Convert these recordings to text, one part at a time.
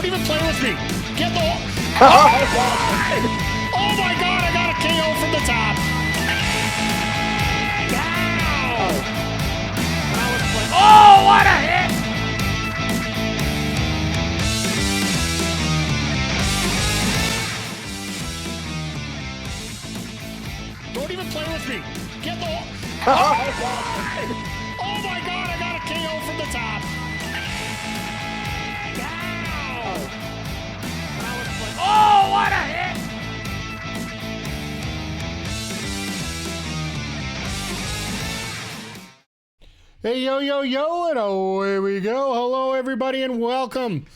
even play with me. Get the... Oh my God, I got a KO from the top. Oh, what a hit! Don't even play with me. Get the... Oh my God, I got a KO from the top. Oh, what a hit! Hey, yo, yo, yo, and away we go. Hello, everybody, and welcome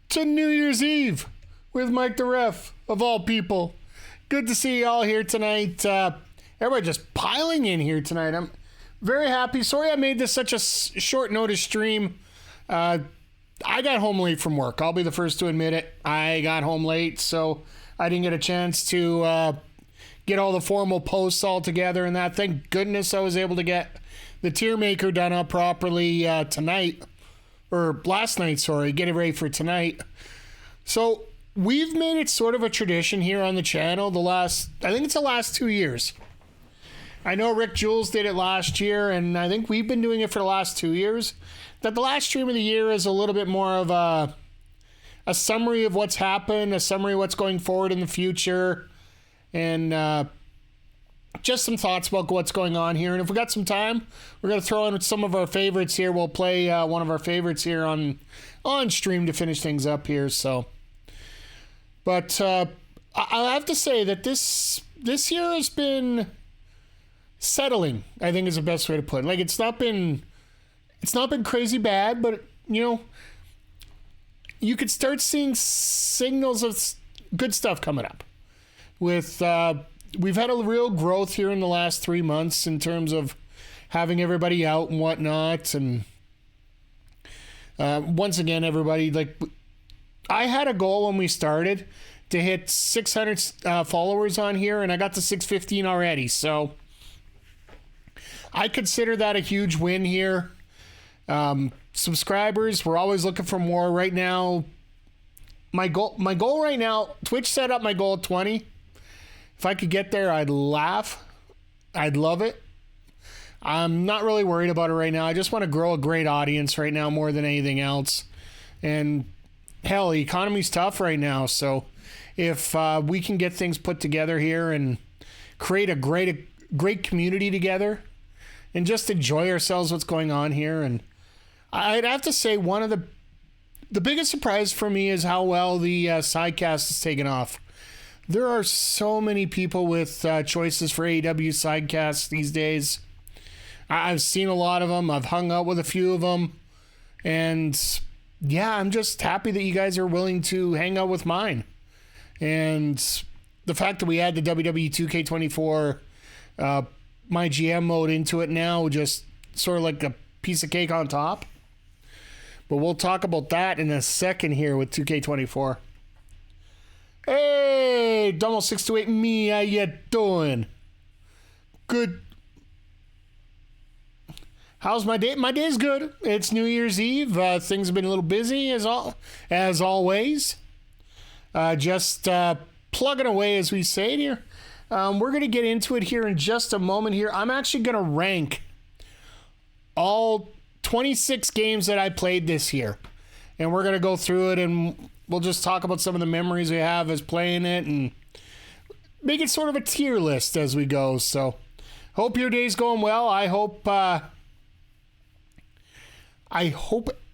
to New Year's Eve with Mike the Ref, of all people. Good to see you all here tonight. Everybody just piling in here tonight. I'm very happy. Sorry I made this such a short notice stream. I got home late from work. I'll be the first to admit it. I got home late, so I didn't get a chance to get all the formal posts all together and that. Thank goodness I was able to get the tier maker done up properly tonight, or last night, sorry, get it ready for tonight. So we've made it sort of a tradition here on the channel I think it's the last 2 years. I know Rick Jules did it last year, and I think we've been doing it for the last 2 years, that the last stream of the year is a little bit more of a summary of what's happened, a summary of what's going forward in the future, and just some thoughts about what's going on here. And if we got some time, we're going to throw in some of our favorites here. We'll play one of our favorites here on stream to finish things up here. So, but I have to say that this year has been settling, I think is the best way to put it. Like, it's not been crazy bad, but you know, you could start seeing signals of good stuff coming up with we've had a real growth here in the last 3 months in terms of having everybody out and whatnot. And once again, everybody, like, I had a goal when we started to hit 600 followers on here, and I got to 615 already. So I consider that a huge win here. Subscribers, we're always looking for more. Right now, my goal right now, Twitch set up my goal at 20. If I could get there, I'd laugh. I'd love it. I'm not really worried about it right now. I just want to grow a great audience right now more than anything else. And hell, the economy's tough right now. So if we can get things put together here and create a great community together and just enjoy ourselves, what's going on here. And I'd have to say one of the biggest surprise for me is how well the sidecast has taken off. There are so many people with choices for AEW sidecasts these days. I've seen a lot of them. I've hung out with a few of them. And yeah, I'm just happy that you guys are willing to hang out with mine. And the fact that we add the WWE 2K24 my GM mode into it now, just sort of like a piece of cake on top. But we'll talk about that in a second here with 2K24. Hey, Domo628 me, how you doing? Good. How's my day? My day's good. It's New Year's Eve. Things have been a little busy as always. Just plugging away, as we say it here. We're going to get into it here in just a moment here. I'm actually going to rank all 26 games that I played this year. And we're going to go through it, and we'll just talk about some of the memories we have as playing it and make it sort of a tier list as we go. So hope your day's going well. I hope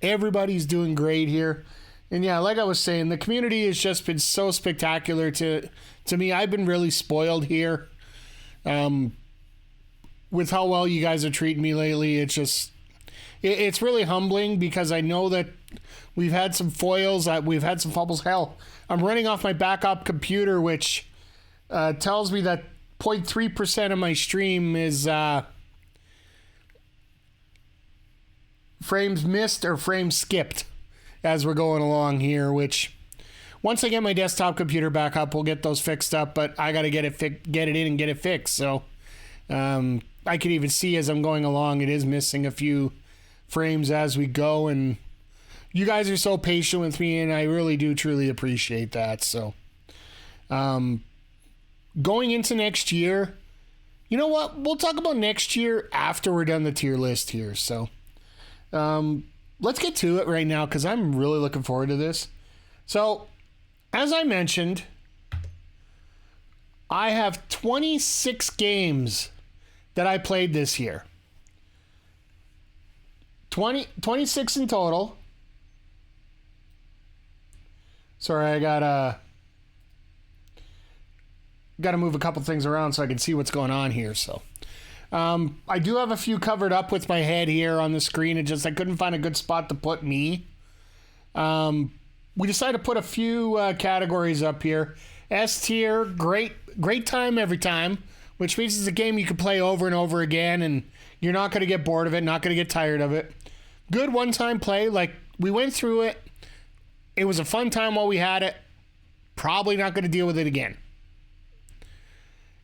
everybody's doing great here. And yeah, like I was saying, the community has just been so spectacular to me. I've been really spoiled here with how well you guys are treating me lately. It's really humbling because I know that we've had some foils, we've had some fumbles. Hell, I'm running off my backup computer, which tells me that 0.3% of my stream is frames missed or frames skipped as we're going along here, which once I get my desktop computer back up, we'll get those fixed up, but I got to get it in and get it fixed. So I can even see as I'm going along, it is missing a few frames as we go, and you guys are so patient with me, and I really do truly appreciate that. So, going into next year, you know what? We'll talk about next year after we're done the tier list here. So, let's get to it right now because I'm really looking forward to this. So, as I mentioned, I have 26 games that I played this year. 26 in total. Sorry, I gotta move a couple things around so I can see what's going on here. So, I do have a few covered up with my head here on the screen. It just I couldn't find a good spot to put me. We decided to put a few categories up here. S tier, great time every time, which means it's a game you can play over and over again, and you're not going to get bored of it, not going to get tired of it. Good one-time play, like we went through it. It was a fun time while we had it. Probably not going to deal with it again.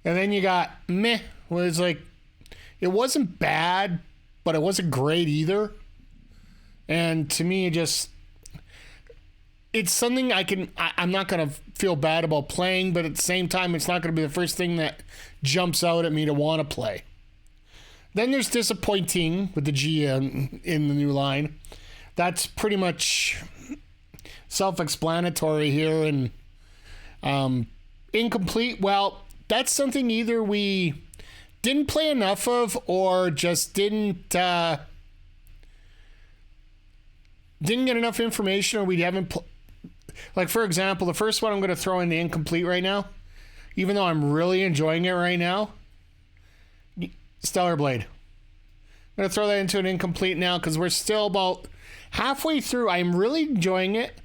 And then you got meh, where it's like, it wasn't bad, but it wasn't great either. And to me, it's something I'm not going to feel bad about playing, but at the same time, it's not going to be the first thing that jumps out at me to want to play. Then there's disappointing with the G in the new line. That's pretty much self-explanatory here. And incomplete, well, that's something either we didn't play enough of or just didn't get enough information, or we haven't like, for example, the first one I'm going to throw in the incomplete right now, even though I'm really enjoying it right now, Stellar Blade. I'm going to throw that into an incomplete now because we're still about halfway through. I'm really enjoying it,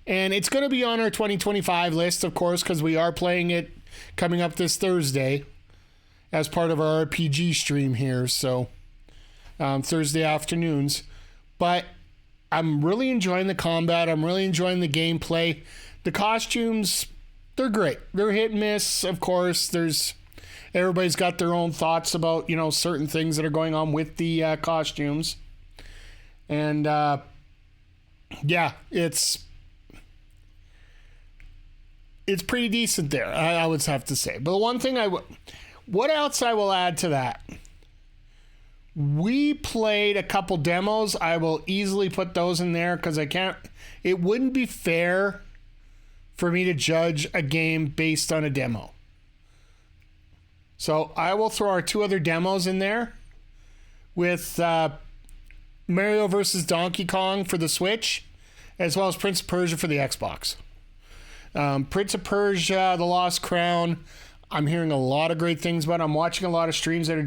and it's going to be on our 2025 list, of course, because we are playing it coming up this Thursday as part of our RPG stream here, so Thursday afternoons. But I'm really enjoying the combat. I'm really enjoying the gameplay. The costumes, they're great. They're hit and miss, of course. Everybody's got their own thoughts about, certain things that are going on with the costumes. And, yeah, it's pretty decent there, I would have to say. But the one thing what else I will add to that? We played a couple demos. I will easily put those in there because it wouldn't be fair for me to judge a game based on a demo. So I will throw our two other demos in there with Mario vs. Donkey Kong for the Switch, as well as Prince of Persia for the Xbox. Prince of Persia, The Lost Crown, I'm hearing a lot of great things about it. I'm watching a lot of streams that are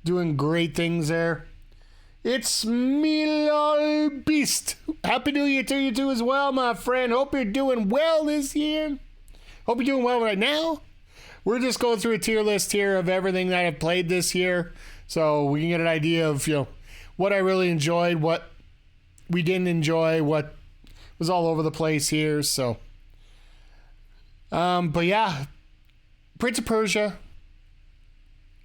doing great things there. It's me, little beast. Happy New Year to you too as well, my friend. Hope you're doing well this year. Hope you're doing well right now. We're just going through a tier list here of everything that I've played this year, so we can get an idea of what I really enjoyed, what we didn't enjoy, what was all over the place here. So, but yeah, Prince of Persia.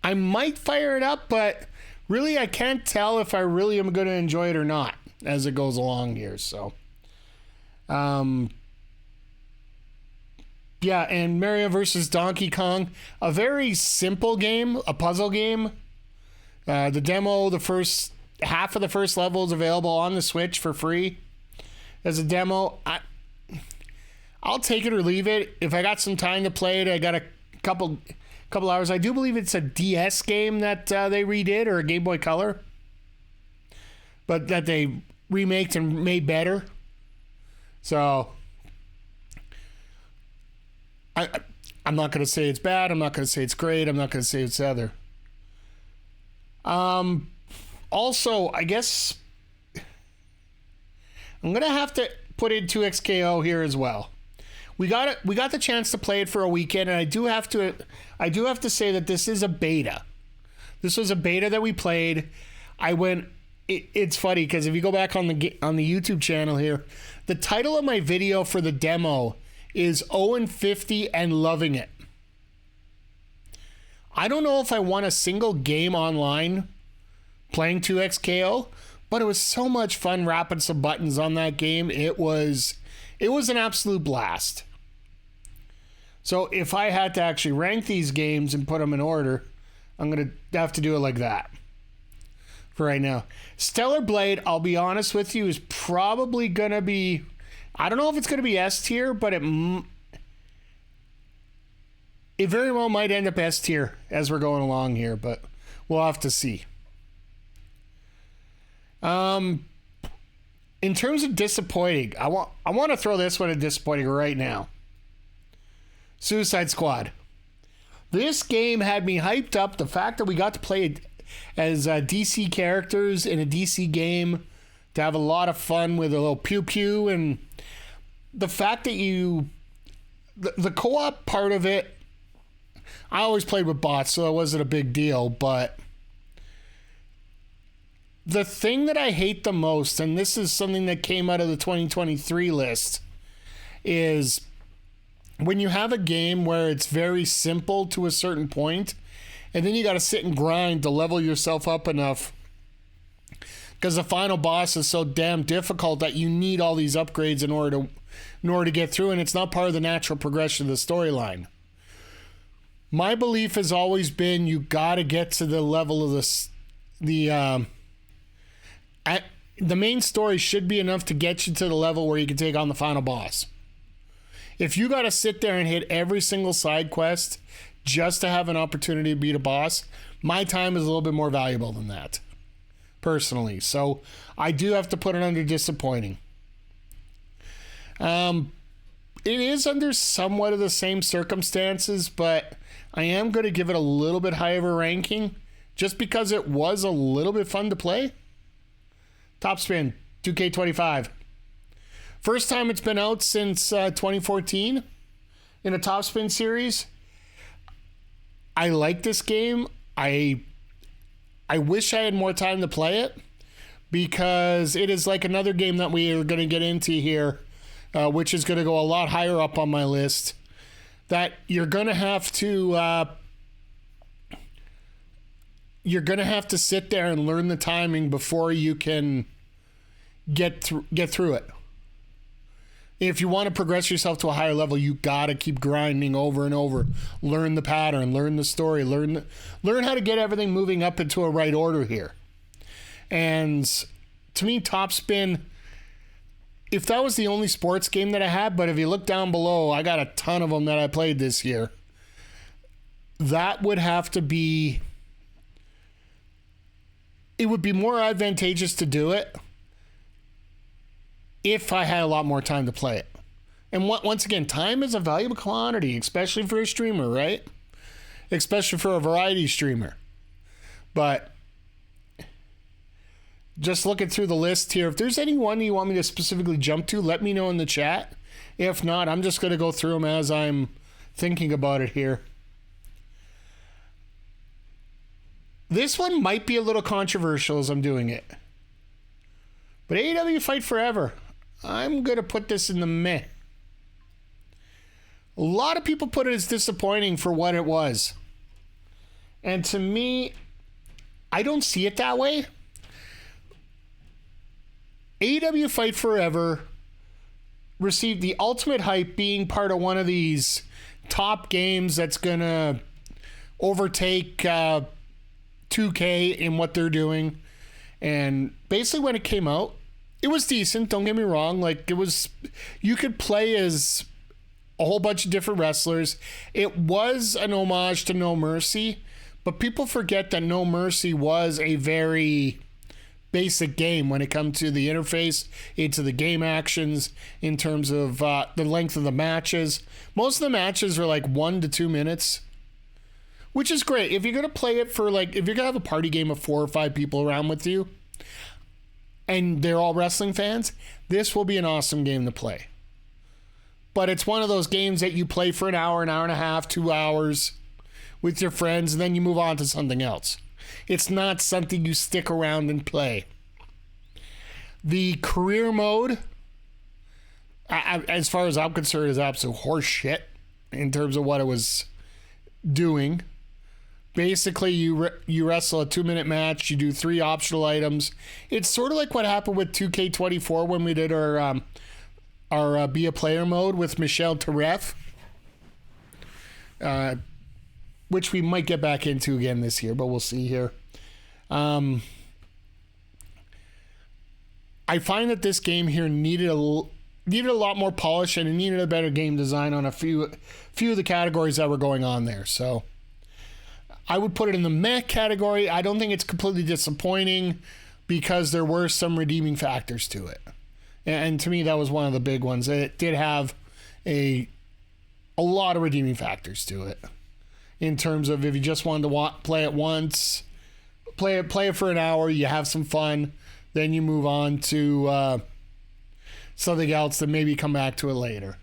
I might fire it up, but really I can't tell if I really am going to enjoy it or not as it goes along here. So, yeah, and Mario vs. Donkey Kong, a very simple game, a puzzle game. The demo, the first half of the first level is available on the Switch for free as a demo. I'll take it or leave it. If I got some time to play it, I got a couple hours. I do believe it's a DS game that they redid, or a Game Boy Color, but that they remaked and made better. So I'm not going to say it's bad. I'm not going to say it's great. I'm not going to say it's other. Also, I guess I'm going to have to put in 2XKO here as well. We got the chance to play it for a weekend, and I do have to say that this is a beta. This was a beta that we played. It's funny because if you go back on the YouTube channel here, the title of my video for the demo is 0-50 and loving it. I don't know if I won a single game online playing 2XKO, But it was so much fun wrapping some buttons on that game. It was an absolute blast. So if I had to actually rank these games and put them in order, I'm going to have to do it like that for right now. Stellar Blade, I'll be honest with you, is probably going to be, I don't know if it's going to be S tier, but it very well might end up S tier as we're going along here, but we'll have to see. In terms of disappointing, I want to throw this one at disappointing right now. Suicide Squad. This game had me hyped up. The fact that we got to play as DC characters in a DC game, to have a lot of fun with a little pew pew, and the fact that the co-op part of it, I always played with bots, so it wasn't a big deal, but the thing that I hate the most, and this is something that came out of the 2023 list, is when you have a game where it's very simple to a certain point, and then you got to sit and grind to level yourself up enough because the final boss is so damn difficult that you need all these upgrades in order to get through, and it's not part of the natural progression of the storyline. My belief has always been you got to get to the level of the main story should be enough to get you to the level where you can take on the final boss. If you got to sit there and hit every single side quest just to have an opportunity to beat a boss, my time is a little bit more valuable than that, personally. So I do have to put it under disappointing. It is under somewhat of the same circumstances, but I am going to give it a little bit higher of a ranking just because it was a little bit fun to play. Top Spin 2K25. First time it's been out since 2014 in a Top Spin series. I like this game. I wish I had more time to play it because it is like another game that we are going to get into here, which is going to go a lot higher up on my list, that you're going to have to sit there and learn the timing before you can get through it. If you want to progress yourself to a higher level, you got to keep grinding over and over. Learn the pattern, learn the story, learn how to get everything moving up into a right order here. And to me, Top Spin, if that was the only sports game that I had, but if you look down below, I got a ton of them that I played this year. That would have to be, it would be more advantageous to do it if I had a lot more time to play it. And once again, time is a valuable commodity, especially for a streamer, right? Especially for a variety streamer. But just looking through the list here, if there's anyone you want me to specifically jump to, let me know in the chat. If not, I'm just going to go through them as I'm thinking about it here. This one might be a little controversial as I'm doing it. But AEW Fight Forever, I'm going to put this in the meh. A lot of people put it as disappointing for what it was. And to me, I don't see it that way. AEW Fight Forever received the ultimate hype being part of one of these top games that's going to overtake 2K in what they're doing. And basically when it came out, it was decent, don't get me wrong. Like, it was, you could play as a whole bunch of different wrestlers. It was an homage to No Mercy, but people forget that No Mercy was a very basic game when it comes to the interface, into the game actions, in terms of the length of the matches. Most of the matches are like 1 to 2 minutes, which is great. If you're going to play it for, like, if you're going to have a party game of 4 or 5 people around with you, and they're all wrestling fans, this will be an awesome game to play. But it's one of those games that you play for an hour and a half, 2 hours with your friends, and then you move on to something else. It's not something you stick around and play. The career mode, as far as I'm concerned, is absolute horse shit in terms of what it was doing. Basically, you wrestle a 2-minute match. You do 3 optional items. It's sort of like what happened with 2K24 when we did our Be a Player mode with MikeTheRef, which we might get back into again this year, but we'll see here. I find that this game here needed a lot more polish, and it needed a better game design on a few of the categories that were going on there. So I would put it in the meh category. I don't think it's completely disappointing because there were some redeeming factors to it. And to me, that was one of the big ones. It did have a lot of redeeming factors to it. In terms of if you just wanted to play it once, play it for an hour, you have some fun, then you move on to something else, then maybe come back to it later.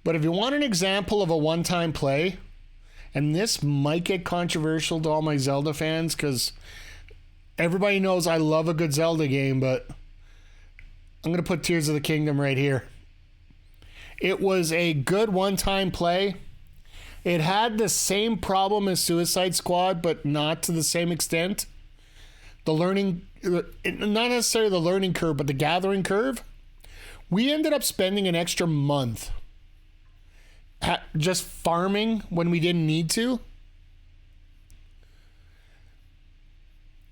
But if you want an example of a one-time play, and this might get controversial to all my Zelda fans because everybody knows I love a good Zelda game, but I'm going to put Tears of the Kingdom right here. It was a good one-time play. It had the same problem as Suicide Squad, but not to the same extent. The learning, not necessarily the learning curve, but the gathering curve. We ended up spending an extra month just farming when we didn't need to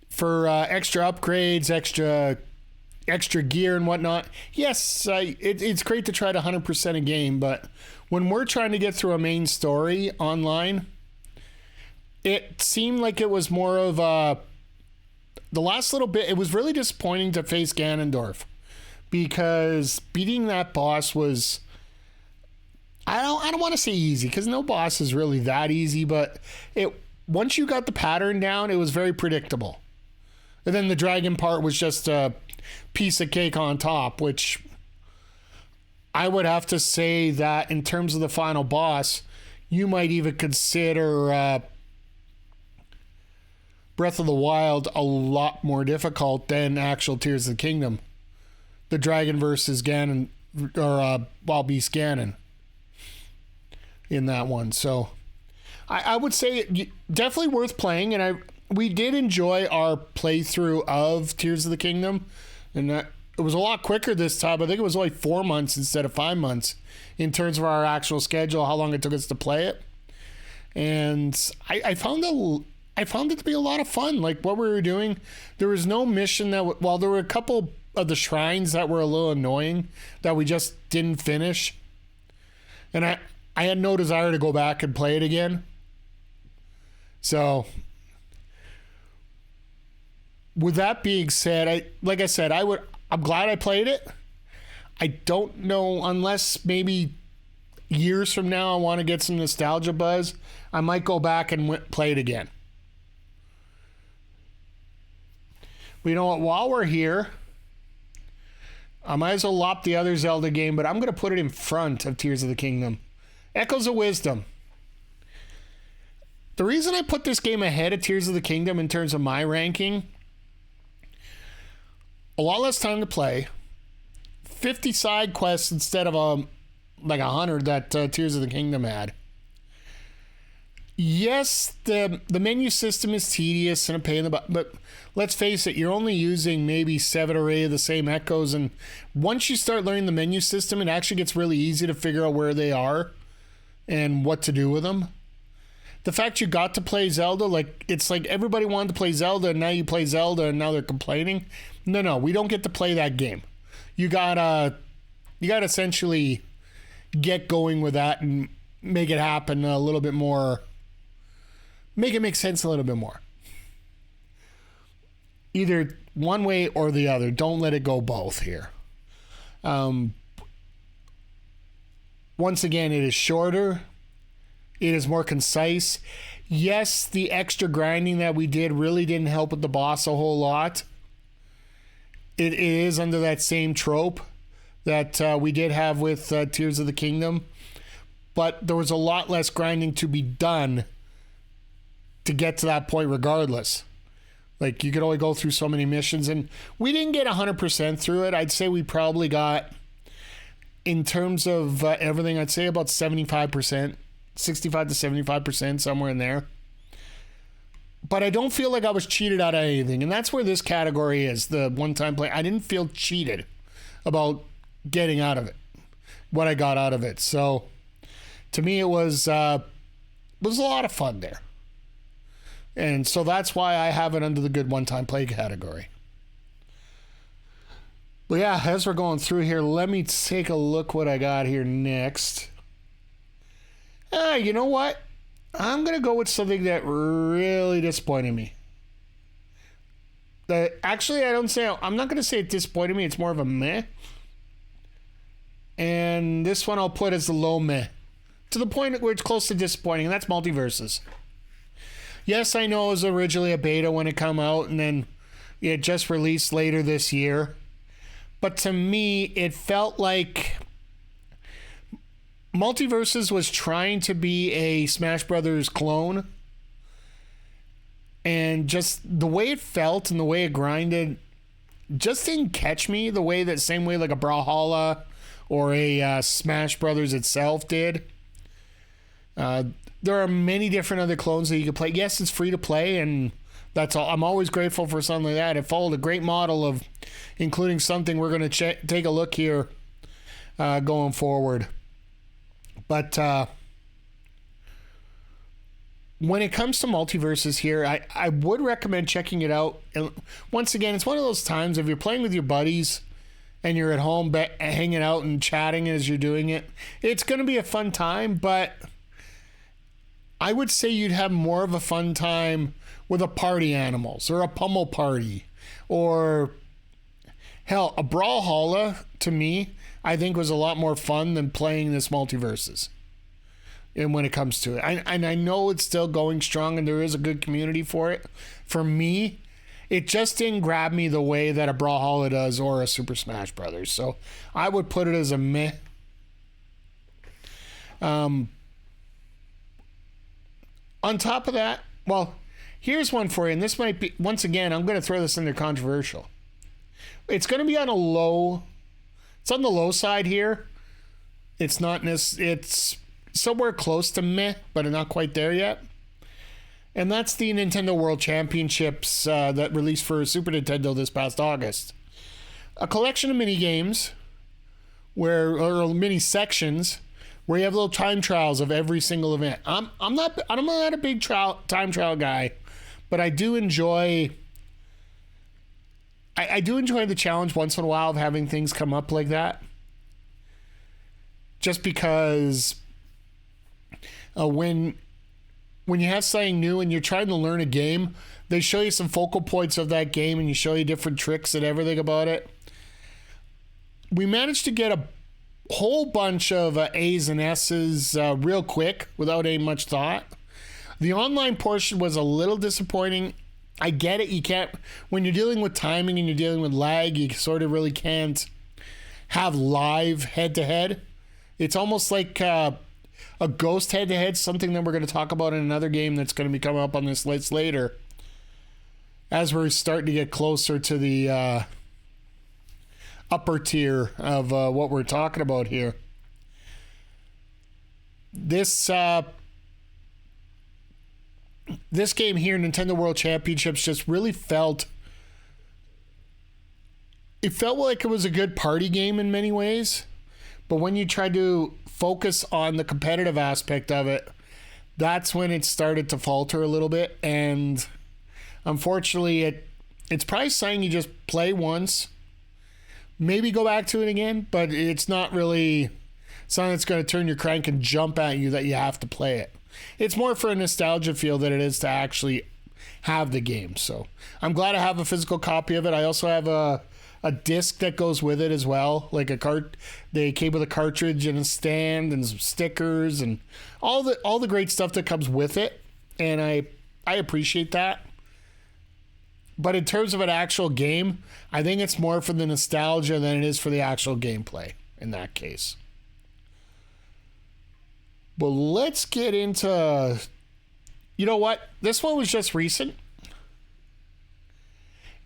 for extra upgrades, extra gear and whatnot. Yes, it's great to try to 100% a game, but when we're trying to get through a main story online, it seemed like it was more of the last little bit. It was really disappointing to face Ganondorf because beating that boss was, I don't want to say easy because no boss is really that easy, but once you got the pattern down, it was very predictable. And then the dragon part was just a piece of cake on top, which I would have to say that in terms of the final boss, you might even consider Breath of the Wild a lot more difficult than actual Tears of the Kingdom. The dragon versus Ganon, or Wild Beast Ganon in that one. So I would say definitely worth playing, and we did enjoy our playthrough of Tears of the Kingdom, and that it was a lot quicker this time. I think it was only 4 months instead of 5 months in terms of our actual schedule, how long it took us to play it. And I found it to be a lot of fun. Like what we were doing, there was no mission there were a couple of the shrines that were a little annoying that we just didn't finish, and I had no desire to go back and play it again. So with that being said, I'm glad I played it. I don't know, unless maybe years from now I want to get some nostalgia buzz, I might go back and play it again. But you know what? While we're here, I might as well lop the other Zelda game, but I'm going to put it in front of Tears of the Kingdom. Echoes of Wisdom. The reason I put this game ahead of Tears of the Kingdom in terms of my ranking, a lot less time to play, 50 side quests instead of 100 that Tears of the Kingdom had. Yes, the menu system is tedious and a pain in the butt, but let's face it, you're only using maybe 7 or 8 of the same echoes, and once you start learning the menu system, it actually gets really easy to figure out where they are and what to do with them. The fact you got to play Zelda, it's like everybody wanted to play Zelda, and now you play Zelda, and now they're complaining. No, we don't get to play that game. You gotta essentially get going with that and make it happen a little bit more. Make it make sense a little bit more. Either one way or the other. Don't let it go both here. Once again, it is shorter. It is more concise. Yes, the extra grinding that we did really didn't help with the boss a whole lot. It is under that same trope that we did have with Tears of the Kingdom. But there was a lot less grinding to be done to get to that point regardless. Like, you could only go through so many missions, and we didn't get 100% through it. I'd say we probably got, in terms of everything, I'd say about 75%. 65 to 75%, somewhere in there. But I don't feel like I was cheated out of anything. And that's where this category is, the one-time play. I didn't feel cheated about getting out of it, what I got out of it. So to me, it was a lot of fun there. And so that's why I have it under the good one-time play category. But yeah, as we're going through here, let me take a look what I got here next. You know what? I'm going to go with something that really disappointed me. Actually, I'm not going to say it disappointed me. It's more of a meh. And this one I'll put as a low meh. To the point where it's close to disappointing, and that's Multiverses. Yes, I know it was originally a beta when it came out, and then it just released later this year. But to me, it felt like Multiverses was trying to be a Smash Brothers clone. And just the way it felt and the way it grinded just didn't catch me same way like a Brawlhalla or a Smash Brothers itself did. There are many different other clones that you can play. Yes, it's free to play, and that's all. I'm always grateful for something like that. It followed a great model of including something we're going to take a look here going forward. But when it comes to Multiverses here, I would recommend checking it out. And once again, it's one of those times if you're playing with your buddies and you're at home hanging out and chatting as you're doing it, it's going to be a fun time, but I would say you'd have more of a fun time with a Party Animals or a Pummel Party or, hell, a Brawlhalla, to me, I think was a lot more fun than playing this Multiverses. And when it comes to it, I know it's still going strong and there is a good community for it. For me, it just didn't grab me the way that a Brawlhalla does or a Super Smash Brothers. So I would put it as a meh. On top of that, well, here's one for you, and this might be, once again, I'm going to throw this in there controversial. It's going to be on a low, it's on the low side here. It's not, it's somewhere close to meh, but not quite there yet. And that's the Nintendo World Championships that released for Super Nintendo this past August. A collection of mini games or mini sections where you have little time trials of every single event. I'm not a big time trial guy, but I do enjoy the challenge once in a while of having things come up like that. Just because when you have something new and you're trying to learn a game, they show you some focal points of that game and you show you different tricks and everything about it. We managed to get a whole bunch of A's and S's real quick without any much thought. The online portion was a little disappointing. I get it. You can't, when you're dealing with timing and you're dealing with lag, you sort of really can't have live head-to-head. It's almost like a ghost head-to-head, something that we're going to talk about in another game that's going to be coming up on this list later as we're starting to get closer to the upper tier of what we're talking about here. This game here, Nintendo World Championships, just really felt like it was a good party game in many ways, but when you try to focus on the competitive aspect of it, that's when it started to falter a little bit. And unfortunately, it's probably something you just play once, maybe go back to it again, but it's not really something that's going to turn your crank and jump at you that you have to play it. It's more for a nostalgia feel than it is to actually have the game. So I'm glad I have a physical copy of it. I also have a disc that goes with it as well, like they came with a cartridge and a stand and some stickers and all the great stuff that comes with it, and I appreciate that. But in terms of an actual game, I think it's more for the nostalgia than it is for the actual gameplay in that case. But let's get into, you know what? This one was just recent.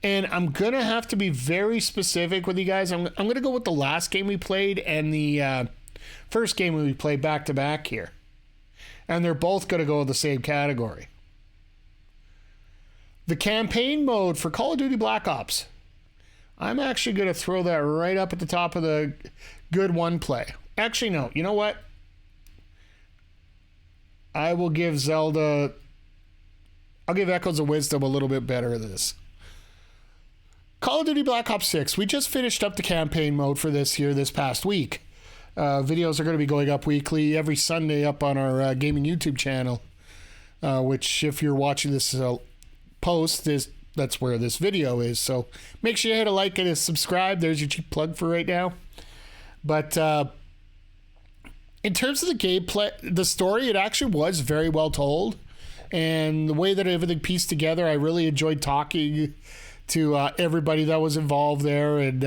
And I'm going to have to be very specific with you guys. I'm going to go with the last game we played and the first game we played back to back here. And they're both going to go in the same category. The campaign mode for Call of Duty Black Ops. I'm actually going to throw that right up at the top of the good one play. Actually, no. You know what? I will give Zelda... I'll give Echoes of Wisdom a little bit better than this. Call of Duty Black Ops 6. We just finished up the campaign mode for this past week. Videos are going to be going up weekly, every Sunday up on our gaming YouTube channel, which if you're watching this post, that's where this video is. So make sure you hit a like and a subscribe. There's your cheap plug for right now. But in terms of the gameplay, the story, it actually was very well told. And the way that everything pieced together, I really enjoyed talking to everybody that was involved there and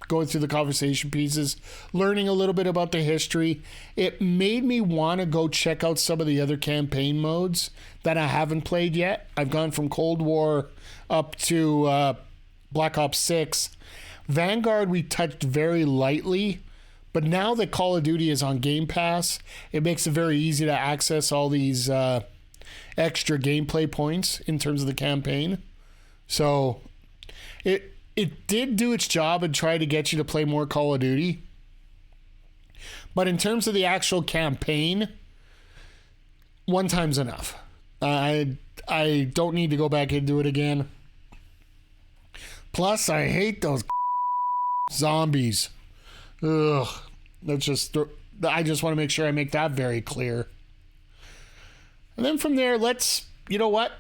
going through the conversation pieces, learning a little bit about the history. It made me want to go check out some of the other campaign modes that I haven't played yet. I've gone from Cold War up to Black Ops 6. Vanguard we touched very lightly, but now that Call of Duty is on Game Pass, it makes it very easy to access all these extra gameplay points in terms of the campaign. So it did do its job and try to get you to play more Call of Duty. But in terms of the actual campaign, one time's enough. I don't need to go back into it again. Plus, I hate those zombies. Ugh. I just want to make sure I make that very clear. And then from there, you know what?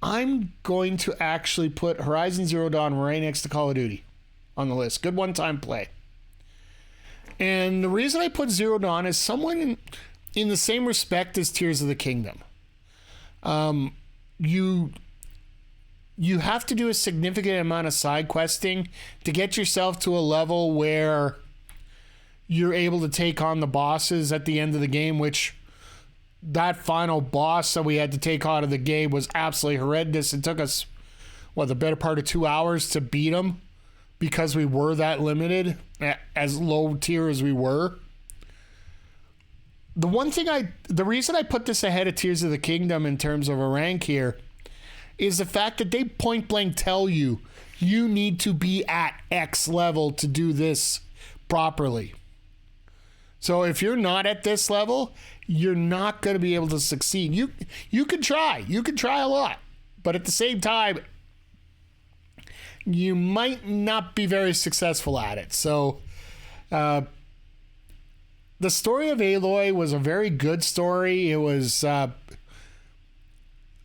I'm going to actually put Horizon Zero Dawn right next to Call of Duty on the list. Good one-time play. And the reason I put Zero Dawn is someone in the same respect as Tears of the Kingdom. You have to do a significant amount of side questing to get yourself to a level where you're able to take on the bosses at the end of the game, which that final boss that we had to take out of the game was absolutely horrendous. It took us, the better part of 2 hours to beat him because we were that limited, as low tier as we were. The reason I put this ahead of Tears of the Kingdom in terms of a rank here is the fact that they point blank tell you need to be at X level to do this properly. So if you're not at this level, you're not going to be able to succeed. You can try. You can try a lot. But at the same time, you might not be very successful at it. So the story of Aloy was a very good story. It was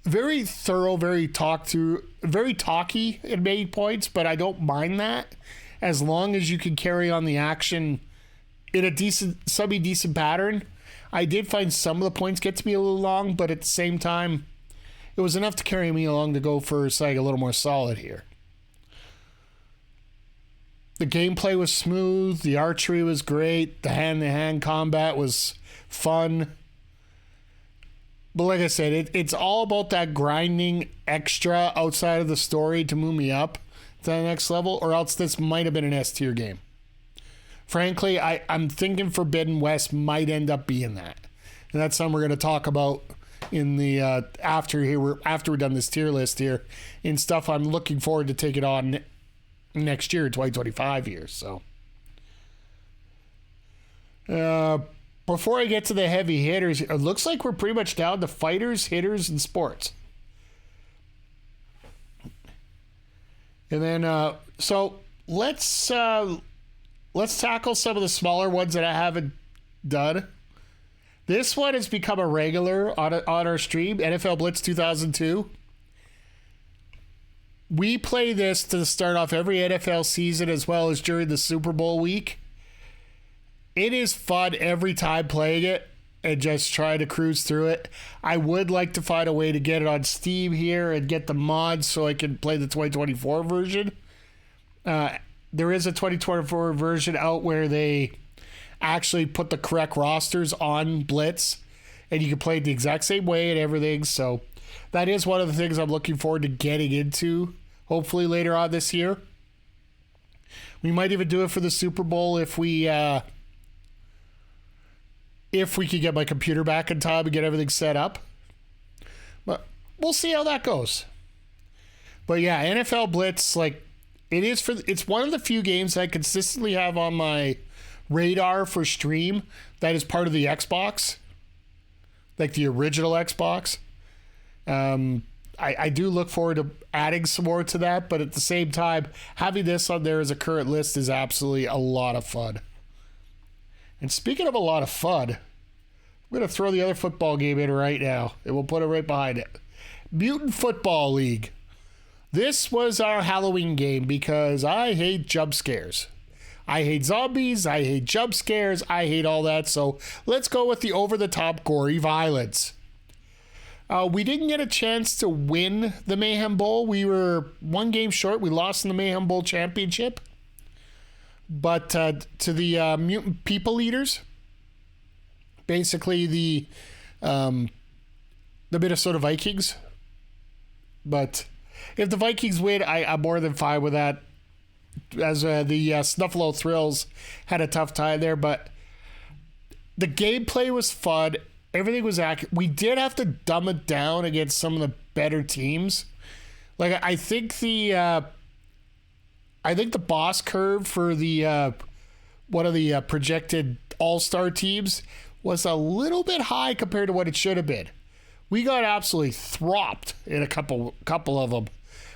very thorough, very talky at many points, but I don't mind that as long as you can carry on the action in a semi-decent pattern. I did find some of the points get to be a little long, but at the same time, it was enough to carry me along to go for a little more solid here. The gameplay was smooth. The archery was great. The hand-to-hand combat was fun. But like I said, it's all about that grinding extra outside of the story to move me up to the next level, or else this might have been an S tier game. Frankly, I'm thinking Forbidden West might end up being that. And that's something we're going to talk about in the after we're done this tier list here, in stuff I'm looking forward to take it on next year, 2025 here. So before I get to the heavy hitters, it looks like we're pretty much down to fighters, hitters, and sports. And then so let's tackle some of the smaller ones that I haven't done. This one has become a regular on our stream, NFL Blitz 2002. We play this to start off every NFL season as well as during the Super Bowl week. It is fun every time playing it and just trying to cruise through it. I would like to find a way to get it on Steam here and get the mods so I can play the 2024 version. There is a 2024 version out where they actually put the correct rosters on Blitz, and you can play it the exact same way and everything. So that is one of the things I'm looking forward to getting into, hopefully later on this year. We might even do it for the Super Bowl if we if we could get my computer back in time and get everything set up. But we'll see how that goes. But yeah, NFL Blitz, like, it's one of the few games I consistently have on my radar for stream that is part of the Xbox, like the original Xbox. I do look forward to adding some more to that, but at the same time, having this on there as a current list is absolutely a lot of fun. And speaking of a lot of fun, I'm going to throw the other football game in right now, and we'll put it right behind it. Mutant Football League. This was our Halloween game because I hate jump scares. I hate zombies, I hate jump scares, I hate all that, so let's go with the over-the-top gory violence. We didn't get a chance to win the Mayhem Bowl. We were one game short. We lost in the Mayhem Bowl championship. But to the Mutant People Eaters, basically the Minnesota Vikings. But if the Vikings win, I'm more than fine with that. As the Snuffalo Thrills had a tough time there. But the gameplay was fun. Everything was accurate. We did have to dumb it down against some of the better teams. Like, I think the boss curve for the one of the projected all-star teams was a little bit high compared to what it should have been. We got absolutely thropped in a couple of them.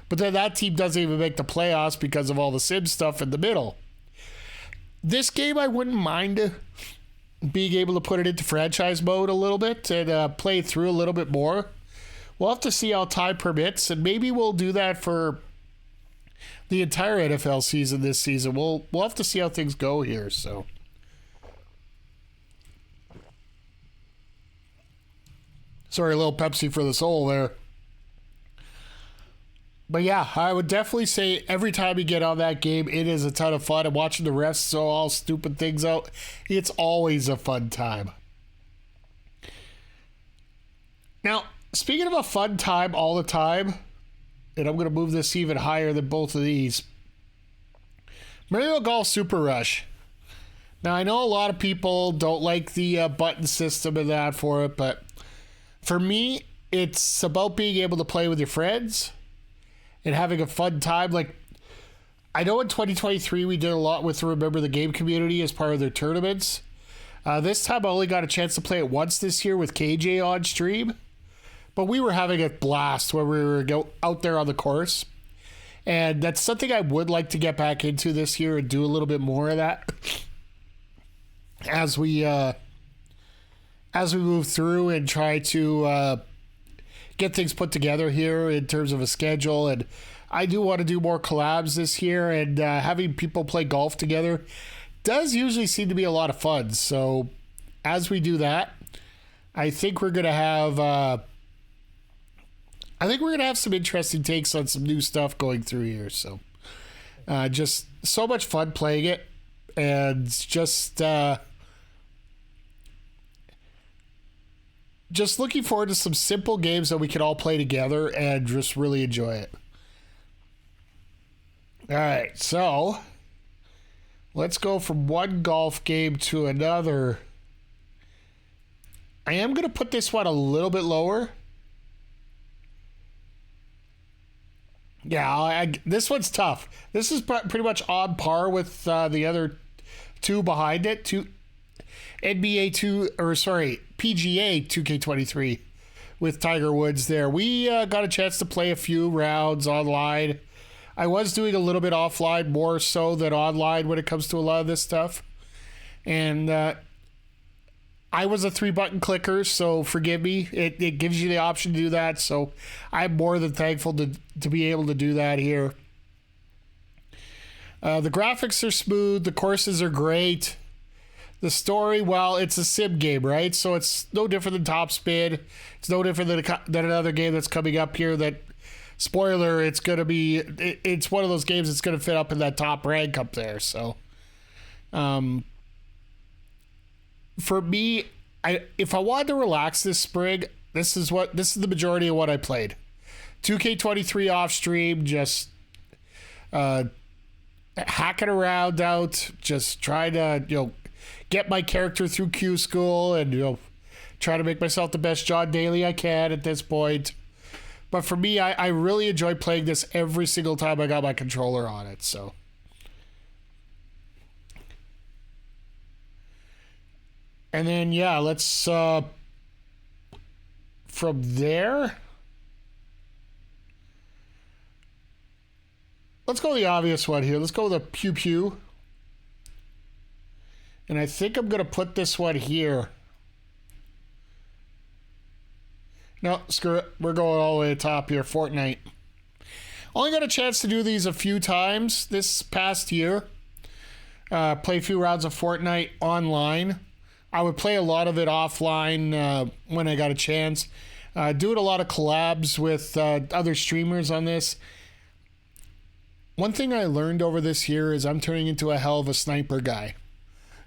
But then that team doesn't even make the playoffs because of all the sim stuff in the middle. This game, I wouldn't mind being able to put it into franchise mode a little bit and play through a little bit more. We'll have to see how time permits, and maybe we'll do that for the entire NFL season this season. We'll have to see how things go here. So, sorry, a little Pepsi for the soul there. But yeah, I would definitely say every time you get on that game, it is a ton of fun. And watching the refs throw all stupid things out, it's always a fun time. Now, speaking of a fun time all the time, and I'm going to move this even higher than both of these, Mario Golf Super Rush. Now, I know a lot of people don't like the button system and that for it, but for me, it's about being able to play with your friends and having a fun time. Like, I know in 2023 we did a lot with the Remember the Game community as part of their tournaments. This time I only got a chance to play it once this year with KJ on stream. But we were having a blast when we were out there on the course. And that's something I would like to get back into this year and do a little bit more of that as we move through and try to get things put together here in terms of a schedule. And I do want to do more collabs this year, and having people play golf together does usually seem to be a lot of fun. So as we do that, I think we're going to have some interesting takes on some new stuff going through here. So just so much fun playing it, and just looking forward to some simple games that we can all play together and just really enjoy it. All right, so let's go from one golf game to another. I am going to put this one a little bit lower. Yeah, this one's tough. This is pretty much on par with the other two behind it. PGA 2K23 with Tiger Woods there. We got a chance to play a few rounds online. I was doing a little bit offline, more so than online when it comes to a lot of this stuff. And I was a 3-button clicker, so forgive me. It gives you the option to do that, so I'm more than thankful to be able to do that here. The graphics are smooth. The courses are great. The story, well, it's a sim game, right? So it's no different than Top Spin. It's no different than another game that's coming up here that, spoiler, it's going to be, it's one of those games that's going to fit up in that top rank up there. So, for me, if I wanted to relax this spring, this is the majority of what I played. 2K23 off stream, just hacking around out, just trying to, get my character through Q school and, try to make myself the best John Daly I can at this point. But for me, I really enjoy playing this every single time I got my controller on it, so. And then, yeah, let's, from there, let's go the obvious one here. Let's go with a Pew Pew. And I think I'm going to put this one here. No, screw it. We're going all the way to the top here. Fortnite. Only got a chance to do these a few times this past year. Play a few rounds of Fortnite online. I would play a lot of it offline when I got a chance. Doing a lot of collabs with other streamers on this. One thing I learned over this year is I'm turning into a hell of a sniper guy.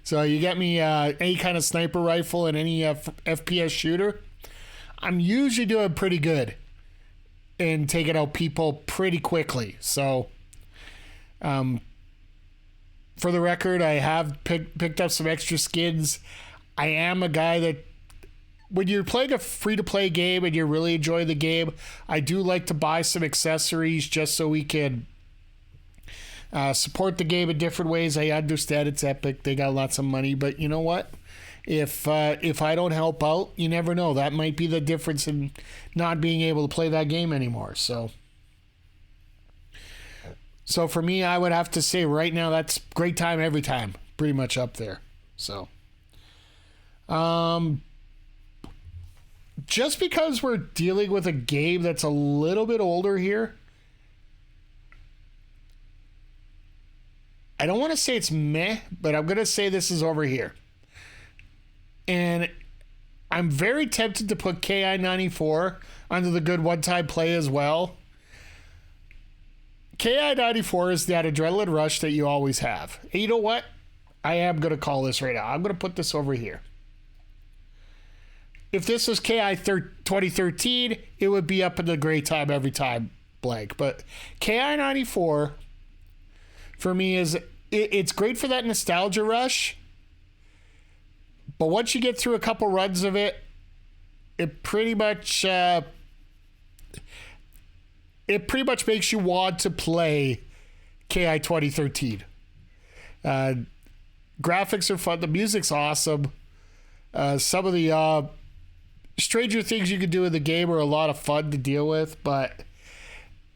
So you get me any kind of sniper rifle and any FPS shooter, I'm usually doing pretty good and taking out people pretty quickly. So, for the record, I have picked up some extra skins. I am a guy that, when you're playing a free-to-play game and you're really enjoying the game, I do like to buy some accessories just so we can support the game in different ways. I understand it's Epic. They got lots of money. But you know what? If I don't help out, you never know. That might be the difference in not being able to play that game anymore. So for me, I would have to say right now that's great time every time. Pretty much up there. So just because we're dealing with a game that's a little bit older here, I don't want to say it's meh, but I'm going to say this is over here. And I'm very tempted to put KI-94 under the good one-time play as well. KI-94 is that adrenaline rush that you always have. And you know what? I am going to call this right now. I'm going to put this over here. If this was KI 2013, it would be up in the great time every time blank. But KI-94, for me, it's great for that nostalgia rush. But once you get through a couple runs of it, it pretty much makes you want to play KI 2013. Graphics are fun. The music's awesome. Some of the stranger things you can do in the game are a lot of fun to deal with, but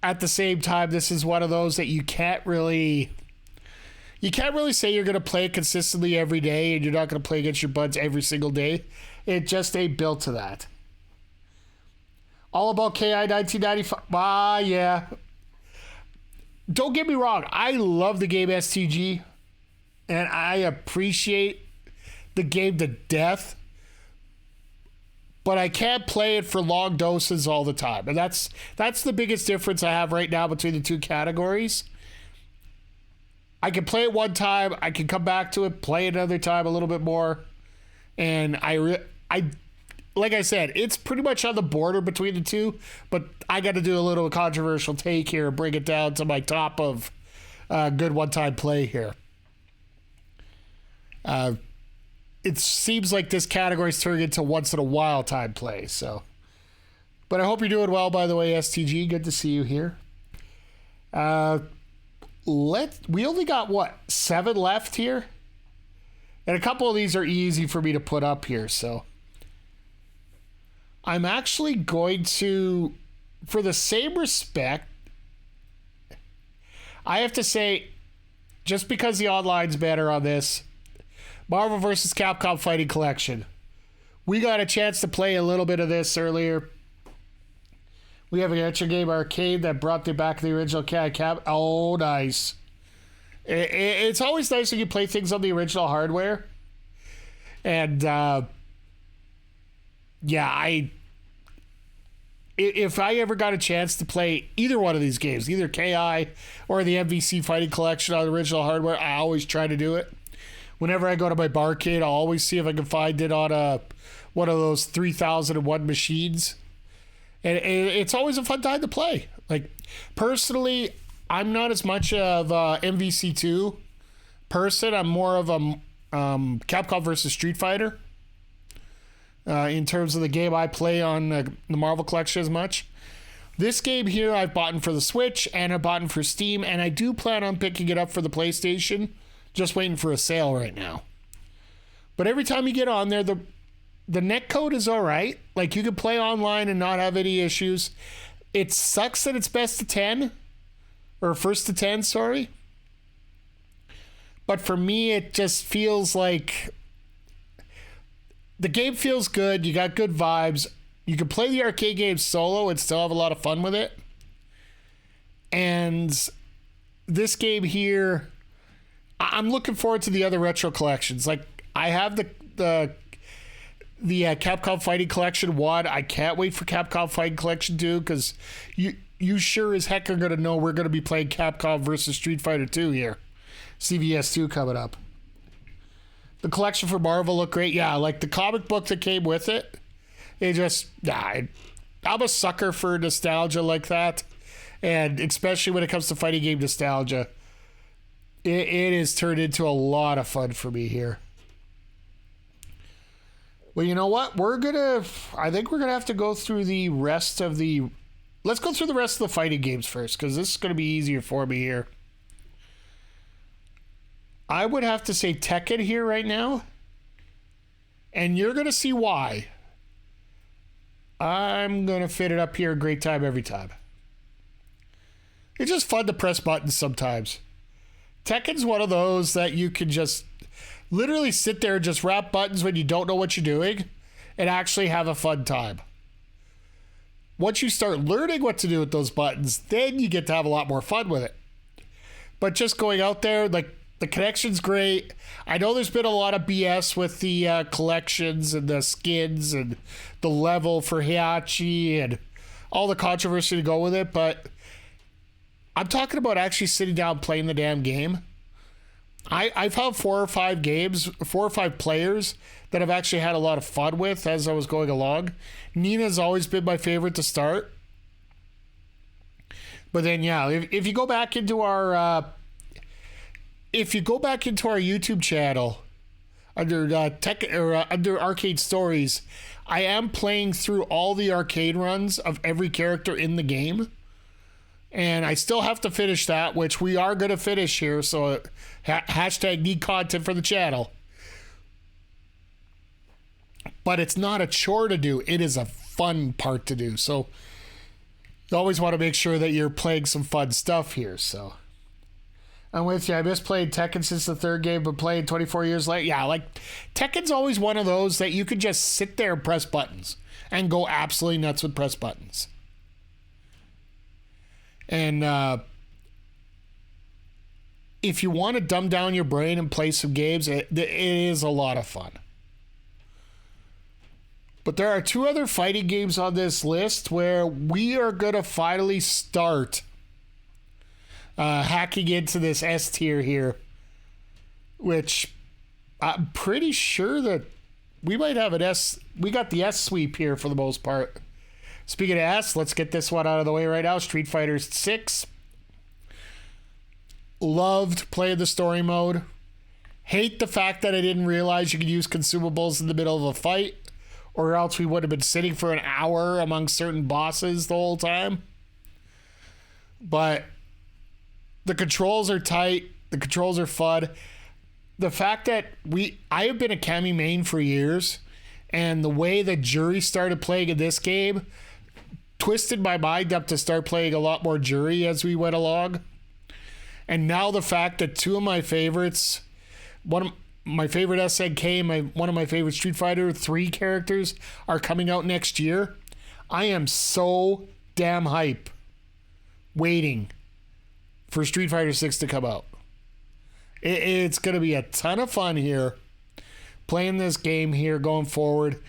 at the same time, this is one of those that you can't really say you're going to play it consistently every day and you're not going to play against your buds every single day. It just ain't built to that. All about KI 1995. Yeah. Don't get me wrong. I love the game STG and I appreciate the game to death, but I can't play it for long doses all the time. And that's the biggest difference I have right now between the two categories. I can play it one time, I can come back to it, play it another time a little bit more, and I like I said, it's pretty much on the border between the two, but I got to do a little controversial take here and bring it down to my top of good one-time play here. It seems like this category is turning into once-in-a-while time play, so. But I hope you're doing well, by the way, STG. Good to see you here. We only got 7 left here, and a couple of these are easy for me to put up here, so I'm actually going to, for the same respect, I have to say, just because the online's better on this, Marvel vs. Capcom Fighting Collection. We got a chance to play a little bit of this earlier. We have an Etcher Game Arcade that brought back the original Cap. Oh, nice. It's always nice when you play things on the original hardware. And, yeah, if I ever got a chance to play either one of these games, either KI or the MVC Fighting Collection on the original hardware, I always try to do it. Whenever I go to my barcade, I'll always see if I can find it on one of those 3001 machines. And it's always a fun time to play. Like, personally, I'm not as much of a MVC2 person. I'm more of a Capcom versus Street Fighter. In terms of the game I play on the Marvel Collection as much. This game here I've bought for the Switch and I've bought for Steam, and I do plan on picking it up for the PlayStation. Just waiting for a sale right now. But every time you get on there, the netcode is all right. Like, you can play online and not have any issues. It sucks that it's best to 10. Or first to 10, sorry. But for me, it just feels like the game feels good. You got good vibes. You can play the arcade game solo and still have a lot of fun with it. And this game here, I'm looking forward to the other retro collections. Like, I have the Capcom Fighting Collection 1. I can't wait for Capcom Fighting Collection 2, because you sure as heck are going to know we're going to be playing Capcom versus Street Fighter 2 here. CVS 2 coming up. The collection for Marvel looked great. Yeah, like the comic book that came with it. It just, I'm a sucker for nostalgia like that. And especially when it comes to fighting game nostalgia. It has turned into a lot of fun for me here. Well, you know what? I think we're going to have to go through the rest of the... Let's go through the rest of the fighting games first, because this is going to be easier for me here. I would have to say Tekken here right now. And you're going to see why. I'm going to fit it up here a great time every time. It's just fun to press buttons sometimes. Tekken's one of those that you can just literally sit there and just wrap buttons when you don't know what you're doing and actually have a fun time. Once you start learning what to do with those buttons, then you get to have a lot more fun with it. But just going out there, like, the connection's great. I know there's been a lot of BS with the collections and the skins and the level for Heihachi and all the controversy to go with it, but I'm talking about actually sitting down playing the damn game. I've had 4 or 5 players that I've actually had a lot of fun with as I was going along. Nina's always been my favorite to start. But then, yeah, if you go back into our YouTube channel under Arcade Stories, I am playing through all the arcade runs of every character in the game. And I still have to finish that, which we are going to finish here. So hashtag need content for the channel. But it's not a chore to do. It is a fun part to do. So you always want to make sure that you're playing some fun stuff here. So I'm with you. I miss playing Tekken since the 3rd game, but playing 24 years later. Yeah, like Tekken's always one of those that you could just sit there and press buttons and go absolutely nuts with press buttons. And if you want to dumb down your brain and play some games, it is a lot of fun. But there are 2 other fighting games on this list where we are going to finally start hacking into this S tier here, which I'm pretty sure that we might have an S. We got the S sweep here for the most part. Speaking of S, let's get this one out of the way right now. Street Fighter 6. Loved playing the story mode. Hate the fact that I didn't realize you could use consumables in the middle of a fight, or else we would have been sitting for an hour among certain bosses the whole time. But the controls are tight. The controls are fun. The fact that I have been a Cammy main for years, and the way that Jury started playing in this game twisted my mind up to start playing a lot more Jury as we went along. And now the fact that 2 of my favorites, one of my favorite SNK and one of my favorite Street Fighter 3 characters are coming out next year, I am so damn hype waiting for Street Fighter 6 to come out. It's going to be a ton of fun here playing this game here going forward.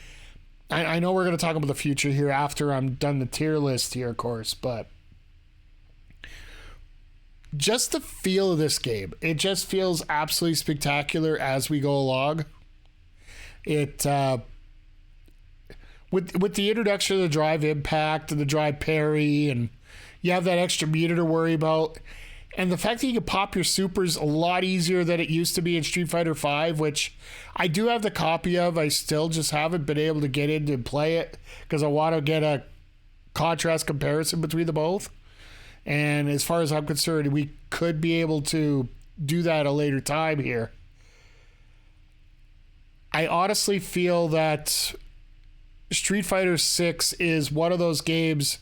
I know we're going to talk about the future here after I'm done the tier list here, of course, but just the feel of this game, it just feels absolutely spectacular as we go along. It with the introduction of the drive impact and the drive parry, and you have that extra meter to worry about. And the fact that you can pop your supers a lot easier than it used to be in Street Fighter V, which I do have the copy of. I still just haven't been able to get in and play it because I want to get a contrast comparison between the both. And as far as I'm concerned, we could be able to do that at a later time here. I honestly feel that Street Fighter 6 is one of those games.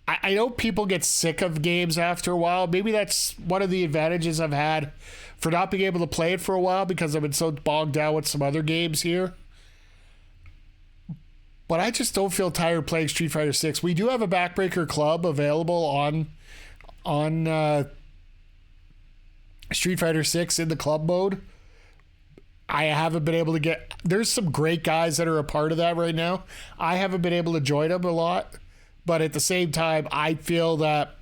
I know people get sick of games after a while. Maybe that's one of the advantages I've had for not being able to play it for a while because I've been so bogged down with some other games here. But I just don't feel tired playing Street Fighter 6. We do have a Backbreaker Club available on Street Fighter 6 in the club mode. I haven't been able to get... There's some great guys that are a part of that right now. I haven't been able to join them a lot. But at the same time, I feel that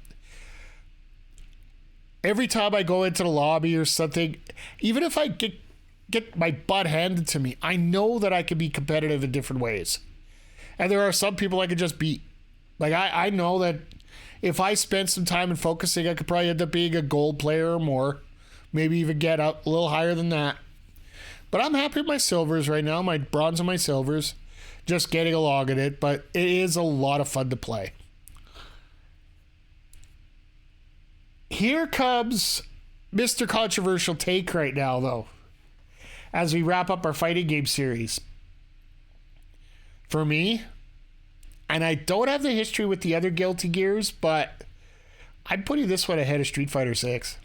every time I go into the lobby or something, even if I get my butt handed to me, I know that I can be competitive in different ways. And there are some people I could just beat. Like, I know that if I spent some time in focusing, I could probably end up being a gold player or more. Maybe even get up a little higher than that. But I'm happy with my silvers right now, my bronze and my silvers. Just getting along in it, but it is a lot of fun to play. Here comes Mr. Controversial Take right now, though, as we wrap up our fighting game series. For me, and I don't have the history with the other Guilty Gears, but I'm putting this one ahead of Street Fighter 6.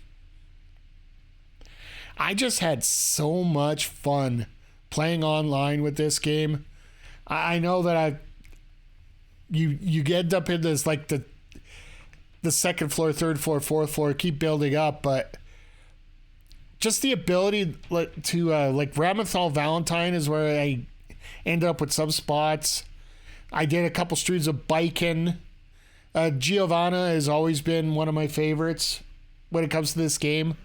I just had so much fun playing online with this game. I know that you end up in this, like, the second floor, third floor, fourth floor, keep building up, but just the ability to like Ramathal Valentine is where I ended up with some spots. I did a couple streams of biking. Giovanna has always been one of my favorites when it comes to this game.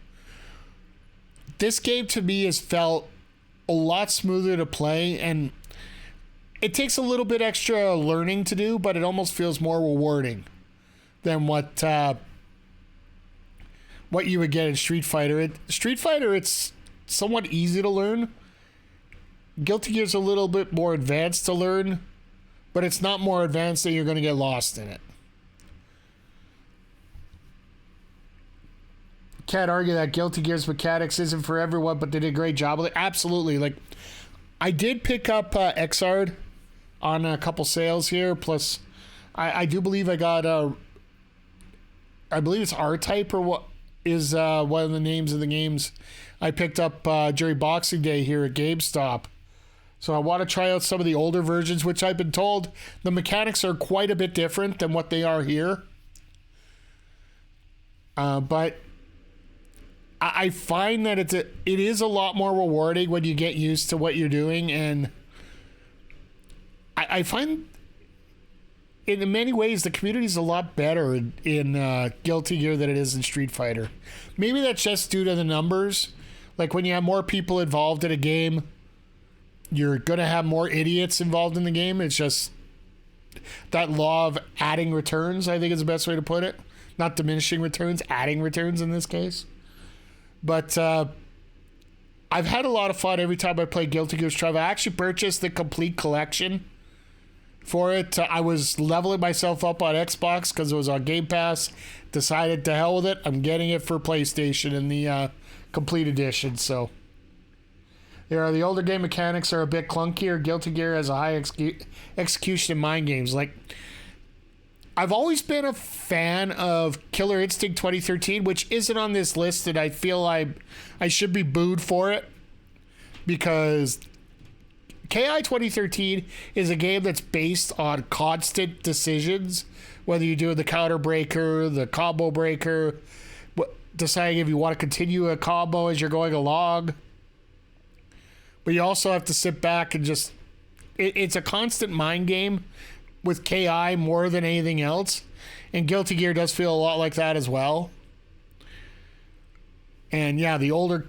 This game to me has felt a lot smoother to play, and it takes a little bit extra learning to do, but it almost feels more rewarding than what you would get in Street Fighter. Street Fighter, it's somewhat easy to learn. Guilty Gear's a little bit more advanced to learn, but it's not more advanced that you're going to get lost in it. Can't argue that Guilty Gear's mechanics isn't for everyone, but they did a great job with it. Absolutely. Like, I did pick up Xrd on a couple sales here. Plus, I do believe I got I believe it's R-Type or what is one of the names of the games I picked up during Boxing Day here at GameStop. So I want to try out some of the older versions, which I've been told the mechanics are quite a bit different than what they are here. But I find that it is a lot more rewarding when you get used to what you're doing, and I find in many ways the community is a lot better in Guilty Gear than it is in Street Fighter. Maybe that's just due to the numbers. Like, when you have more people involved in a game, you're going to have more idiots involved in the game. It's just that law of adding returns, I think is the best way to put it. Not diminishing returns, adding returns in this case. But I've had a lot of fun every time I play Guilty Gear Strive. I actually purchased the complete collection for it. I was leveling myself up on Xbox because it was on Game Pass. Decided to hell with it. I'm getting it for PlayStation in the complete edition. So the older game mechanics are a bit clunkier. Guilty Gear has a high execution in mind games. Like, I've always been a fan of Killer Instinct 2013, which isn't on this list, and I feel I should be booed for it because KI 2013 is a game that's based on constant decisions, whether you do the counter breaker, the combo breaker, deciding if you want to continue a combo as you're going along. But you also have to sit back and just... It's a constant mind game with KI more than anything else. And Guilty Gear does feel a lot like that as well. And yeah, the older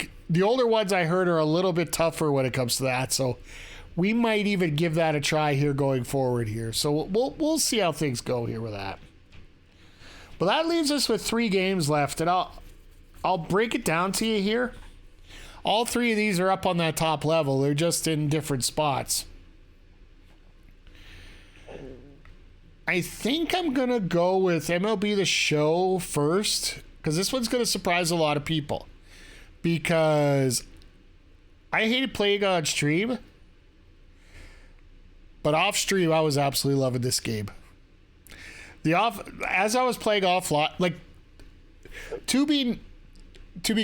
ones I heard are a little bit tougher when it comes to that. So we might even give that a try here going forward here. So we'll see how things go here with that. Well, that leaves us with 3 games left, and I'll break it down to you here. All 3 of these are up on that top level. They're just in different spots. I think I'm going to go with MLB The Show first, because this one's going to surprise a lot of people. Because I hated playing on stream, but off stream, I was absolutely loving this game. As I was playing offline, like, to be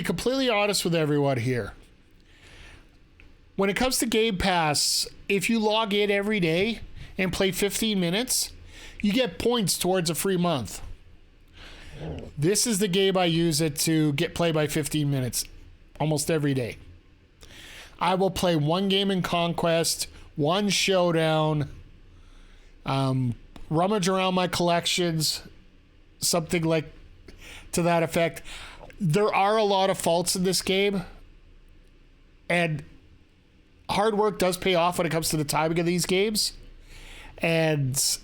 completely honest with everyone here, when it comes to Game Pass, if you log in every day and play 15 minutes, you get points towards a free month. This is the game I use it to get play by 15 minutes almost every day. I will play 1 game in Conquest, 1 showdown, rummage around my collections, something like to that effect. There are a lot of faults in this game, and hard work does pay off when it comes to the timing of these games. And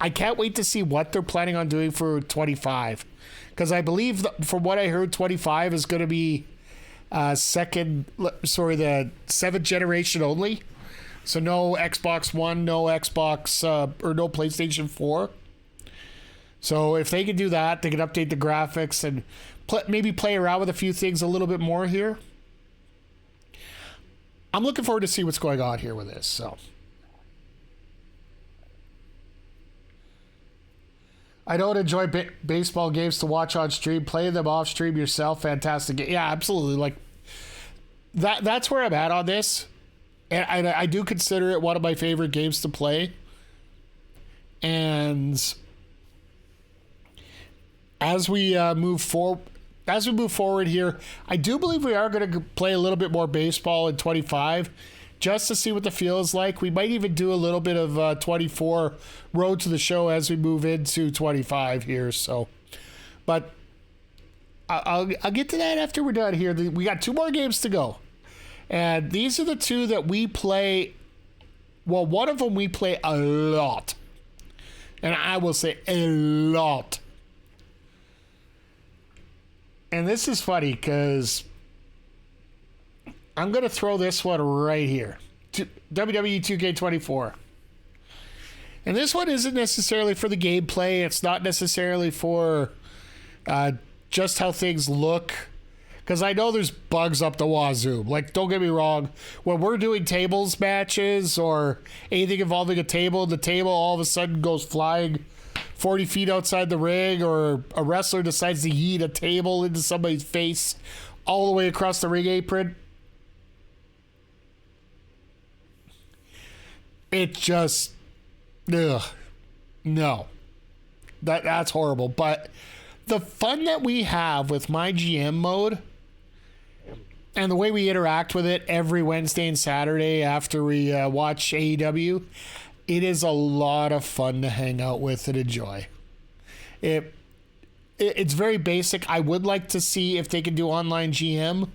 I can't wait to see what they're planning on doing for 25, because I believe from what I heard, 25 is going to be the 7th generation only. So no Xbox One, no Xbox or no PlayStation 4. So if they can do that, they can update the graphics and maybe play around with a few things a little bit more here. I'm looking forward to see what's going on here with this. So I don't enjoy baseball games to watch on stream. Play them off stream yourself. Fantastic. Yeah, absolutely. Like that's where I'm at on this. And I do consider it one of my favorite games to play. And as we move forward here, I do believe we are going to play a little bit more baseball in 25, just to see what the feel is like. We might even do a little bit of 24 Road to the Show as we move into 25 here. So, but I'll get to that after we're done here. We got 2 more games to go. And these are the 2 that we play. Well, one of them we play a lot. And I will say a lot. And this is funny because I'm going to throw this one right here. WWE 2K24. And this one isn't necessarily for the gameplay. It's not necessarily for just how things look. Because I know there's bugs up the wazoo. Like, don't get me wrong. When we're doing tables matches or anything involving a table, the table all of a sudden goes flying 40 feet outside the ring, or a wrestler decides to yeet a table into somebody's face all the way across the ring apron. It just, ugh, no. That's horrible. But the fun that we have with my GM mode, and the way we interact with it every Wednesday and Saturday after we watch AEW, it is a lot of fun to hang out with and enjoy. It's very basic. I would like to see if they can do online GM,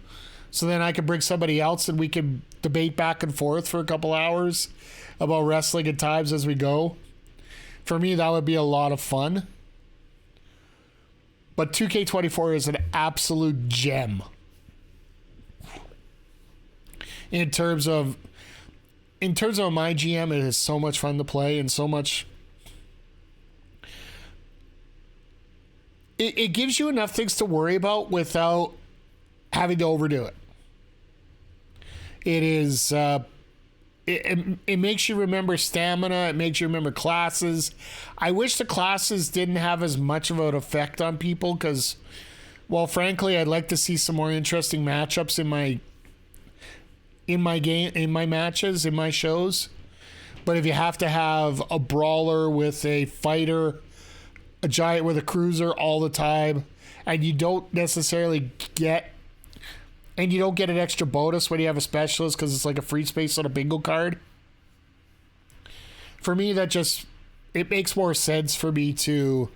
so then I can bring somebody else and we can debate back and forth for a couple hours about wrestling at times as we go. For me, that would be a lot of fun. But 2K24 is an absolute gem. In terms of my GM, it is so much fun to play and so much. It gives you enough things to worry about without having to overdo it. It is. It makes you remember stamina. It makes you remember classes. I wish the classes didn't have as much of an effect on people because, well, frankly, I'd like to see some more interesting matchups in my matches, in my shows. But if you have to have a brawler with a fighter, a giant with a cruiser all the time, and you don't necessarily get, and you don't get an extra bonus when you have a specialist because it's like a free space on a bingo card. For me, that just, it makes more sense for me to,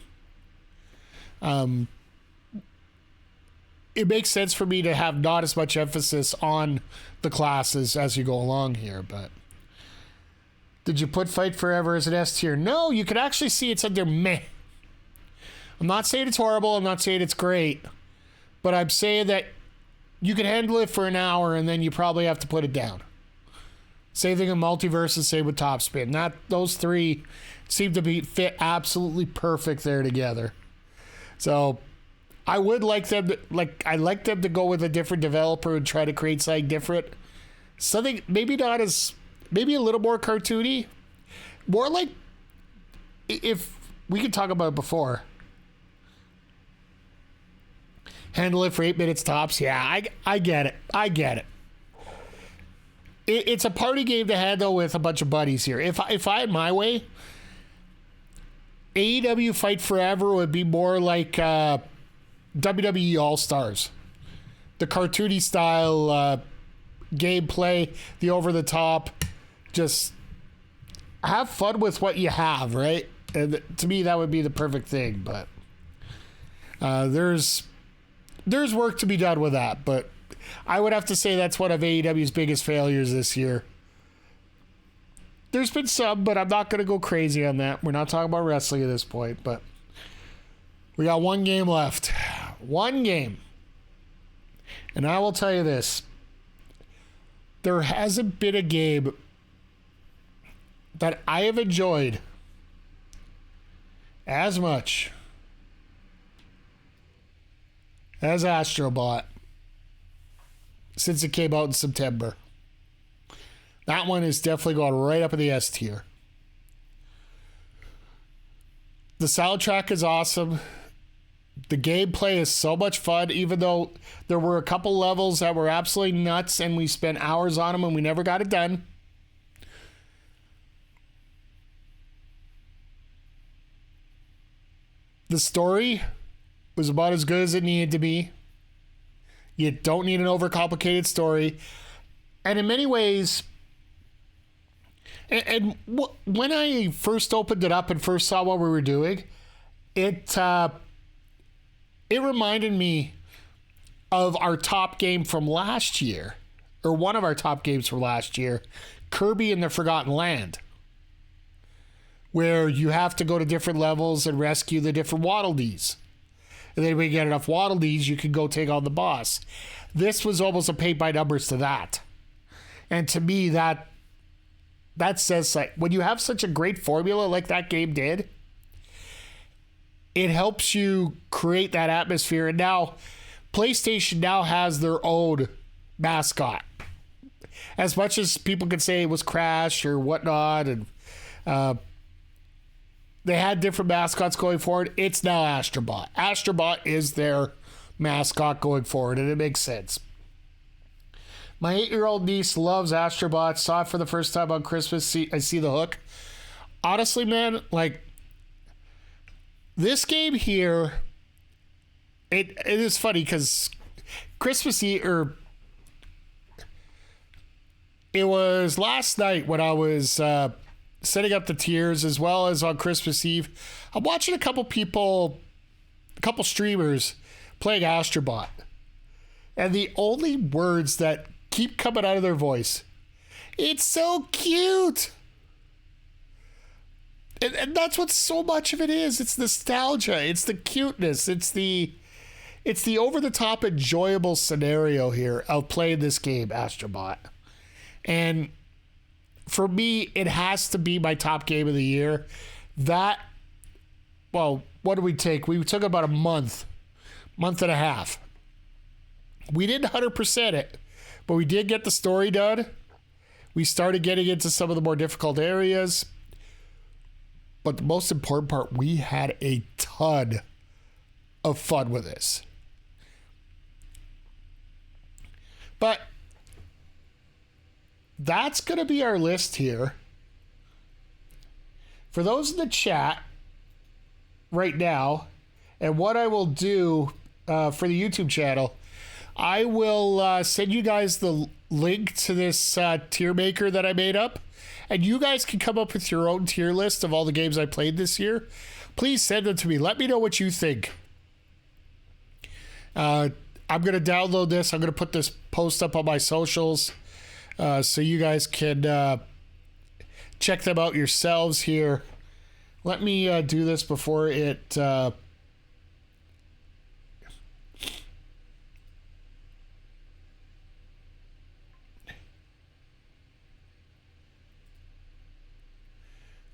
it makes sense for me to have not as much emphasis on the classes as you go along here. But did you put Fight Forever as an S tier? No, you can actually see it's under meh. I'm not saying it's horrible. I'm not saying it's great. But I'm saying that you can handle it for an hour and then you probably have to put it down. Same thing in Multiverse, same with Topspin. Those three seem to fit absolutely perfect there together. So I would like them to go with a different developer and try to create something different. Something maybe a little more cartoony. More like, if we could talk about it before. Handle it for 8 minutes tops. Yeah, I get it. It's a party game to handle with a bunch of buddies here. If I had my way, AEW Fight Forever would be more like WWE All-Stars. The cartoony style gameplay, the over-the-top, just have fun with what you have, right? And to me, that would be the perfect thing. But there's work to be done with that. But I would have to say that's one of AEW's biggest failures this year. There's been some, but I'm not going to go crazy on that. We're not talking about wrestling at this point, but we got one game left. One game. And I will tell you this. There hasn't been a game that I have enjoyed as much as Astrobot since it came out in September. That one is definitely going right up in the S tier. The soundtrack is awesome. The gameplay is so much fun, even though there were a couple levels that were absolutely nuts and we spent hours on them and we never got it done. The story was about as good as it needed to be. You don't need an overcomplicated story. And in many ways, when I first opened it up and first saw what we were doing, it reminded me of our top game from last year, or one of our top games from last year, Kirby and the Forgotten Land, where you have to go to different levels and rescue the different Waddle Dees. And then when you get enough Waddle Dees, you can go take on the boss. This was almost a paint by numbers to that. And to me, that says, like, when you have such a great formula like that game did, it helps you create that atmosphere. And now PlayStation now has their own mascot. As much as people could say it was Crash or whatnot, and they had different mascots going forward, it's now Astrobot. Astrobot is their mascot going forward, and it makes sense. My 8-year-old niece loves Astrobot. Saw it for the first time on Christmas. I see the hook. Honestly, man, like, this game here, it is funny because Christmas Eve, or it was last night when I was setting up the tiers, as well as on Christmas Eve. I'm watching a couple streamers playing Astrobot, and the only words that keep coming out of their voice, it's so cute. And that's what so much of it is. It's nostalgia. It's the cuteness. It's the over-the-top enjoyable scenario here of playing this game, Astrobot. And for me, it has to be my top game of the year. What did we take? We took about a month and a half. We didn't 100% it, but we did get the story done. We started getting into some of the more difficult areas. But the most important part, we had a ton of fun with this. But that's going to be our list here. For those in the chat right now, and what I will do for the YouTube channel, I will send you guys the link to this tier maker that I made up. And you guys can come up with your own tier list of all the games I played this year. Please send them to me. Let me know what you think. I'm going to download this. I'm going to put this post up on my socials so you guys can check them out yourselves here. Let me do this before it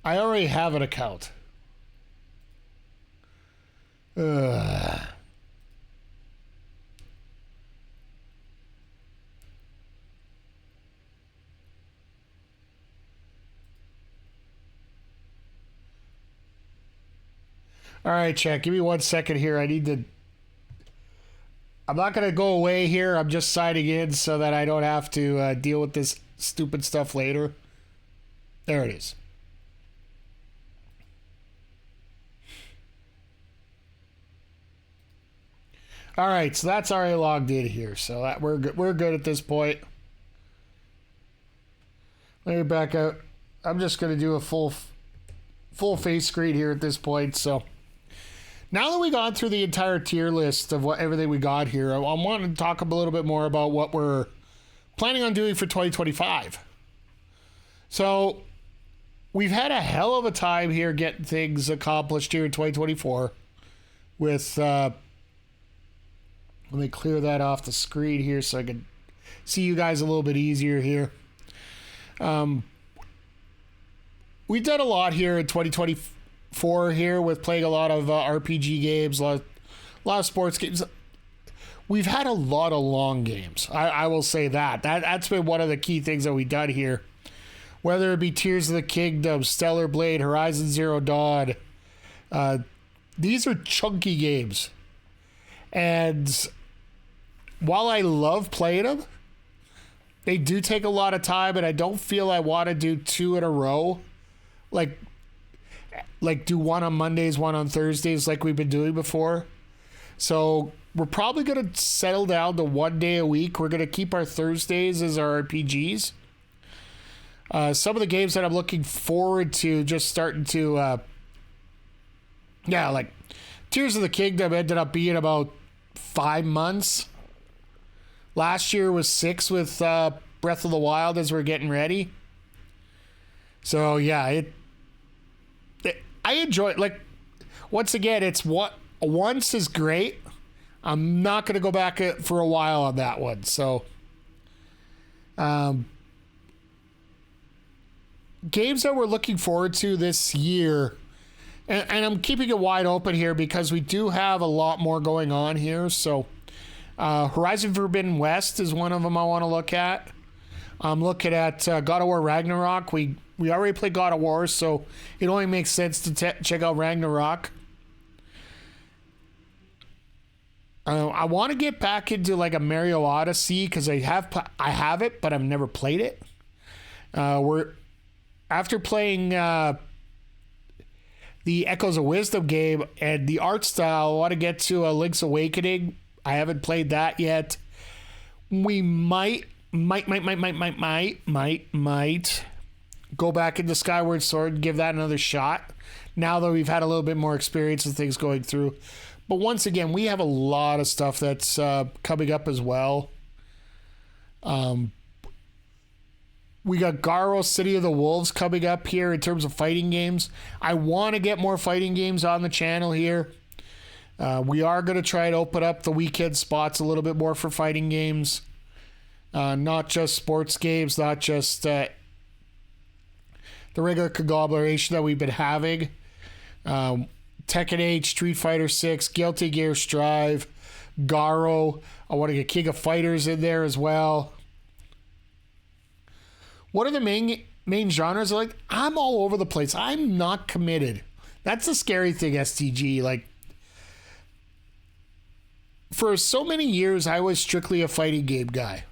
I already have an account. Ugh. All right, chat. Give me 1 second here. I'm not going to go away here. I'm just signing in so that I don't have to deal with this stupid stuff later. There it is. All right, so that's already logged in here. So that we're good at this point. Let me back out. I'm just going to do a full face screen here at this point. So now that we've gone through the entire tier list of everything we got here, I want to talk a little bit more about what we're planning on doing for 2025. So we've had a hell of a time here getting things accomplished here in 2024 with, let me clear that off the screen here so I can see you guys a little bit easier here. We've done a lot here in 2024 here with playing a lot of RPG games, a lot of sports games. We've had a lot of long games. I will say that's been one of the key things that we've done here. Whether it be Tears of the Kingdom, Stellar Blade, Horizon Zero Dawn. These are chunky games. And while I love playing them, they do take a lot of time, and I don't feel I want to do 2 in a row. Like do one on Mondays, one on Thursdays like we've been doing before. So we're probably going to settle down to 1 day a week. We're going to keep our Thursdays as our RPGs. Some of the games that I'm looking forward to just starting to, like Tears of the Kingdom ended up being about 5 months. Last year was 6 with Breath of the Wild as we're getting ready. So yeah, I enjoy it. Like, once again, it's what once is great. I'm not going to go back for a while on that one. So, games that we're looking forward to this year, and I'm keeping it wide open here because we do have a lot more going on here. So, Horizon Forbidden West is one of them I want to look at. I'm looking at God of War Ragnarok. We already played God of War, so it only makes sense to check out Ragnarok. I want to get back into like a Mario Odyssey because I have it, but I've never played it. After playing the Echoes of Wisdom game and the art style, I want to get to a Link's Awakening. I haven't played that yet. We might go back into Skyward Sword and give that another shot now that we've had a little bit more experience with things going through. But once again, we have a lot of stuff that's coming up as well. We got Garo City of the Wolves coming up here in terms of fighting games. I want to get more fighting games on the channel here. We are going to try and open up the weekend spots a little bit more for fighting games. Not just sports games, not just the regular conglomeration that we've been having. Tekken 8, Street Fighter 6, Guilty Gear Strive, Garo. I want to get King of Fighters in there as well. What are the main genres? Like, I'm all over the place. I'm not committed. That's the scary thing, STG. Like, for so many years, I was strictly a fighting game guy.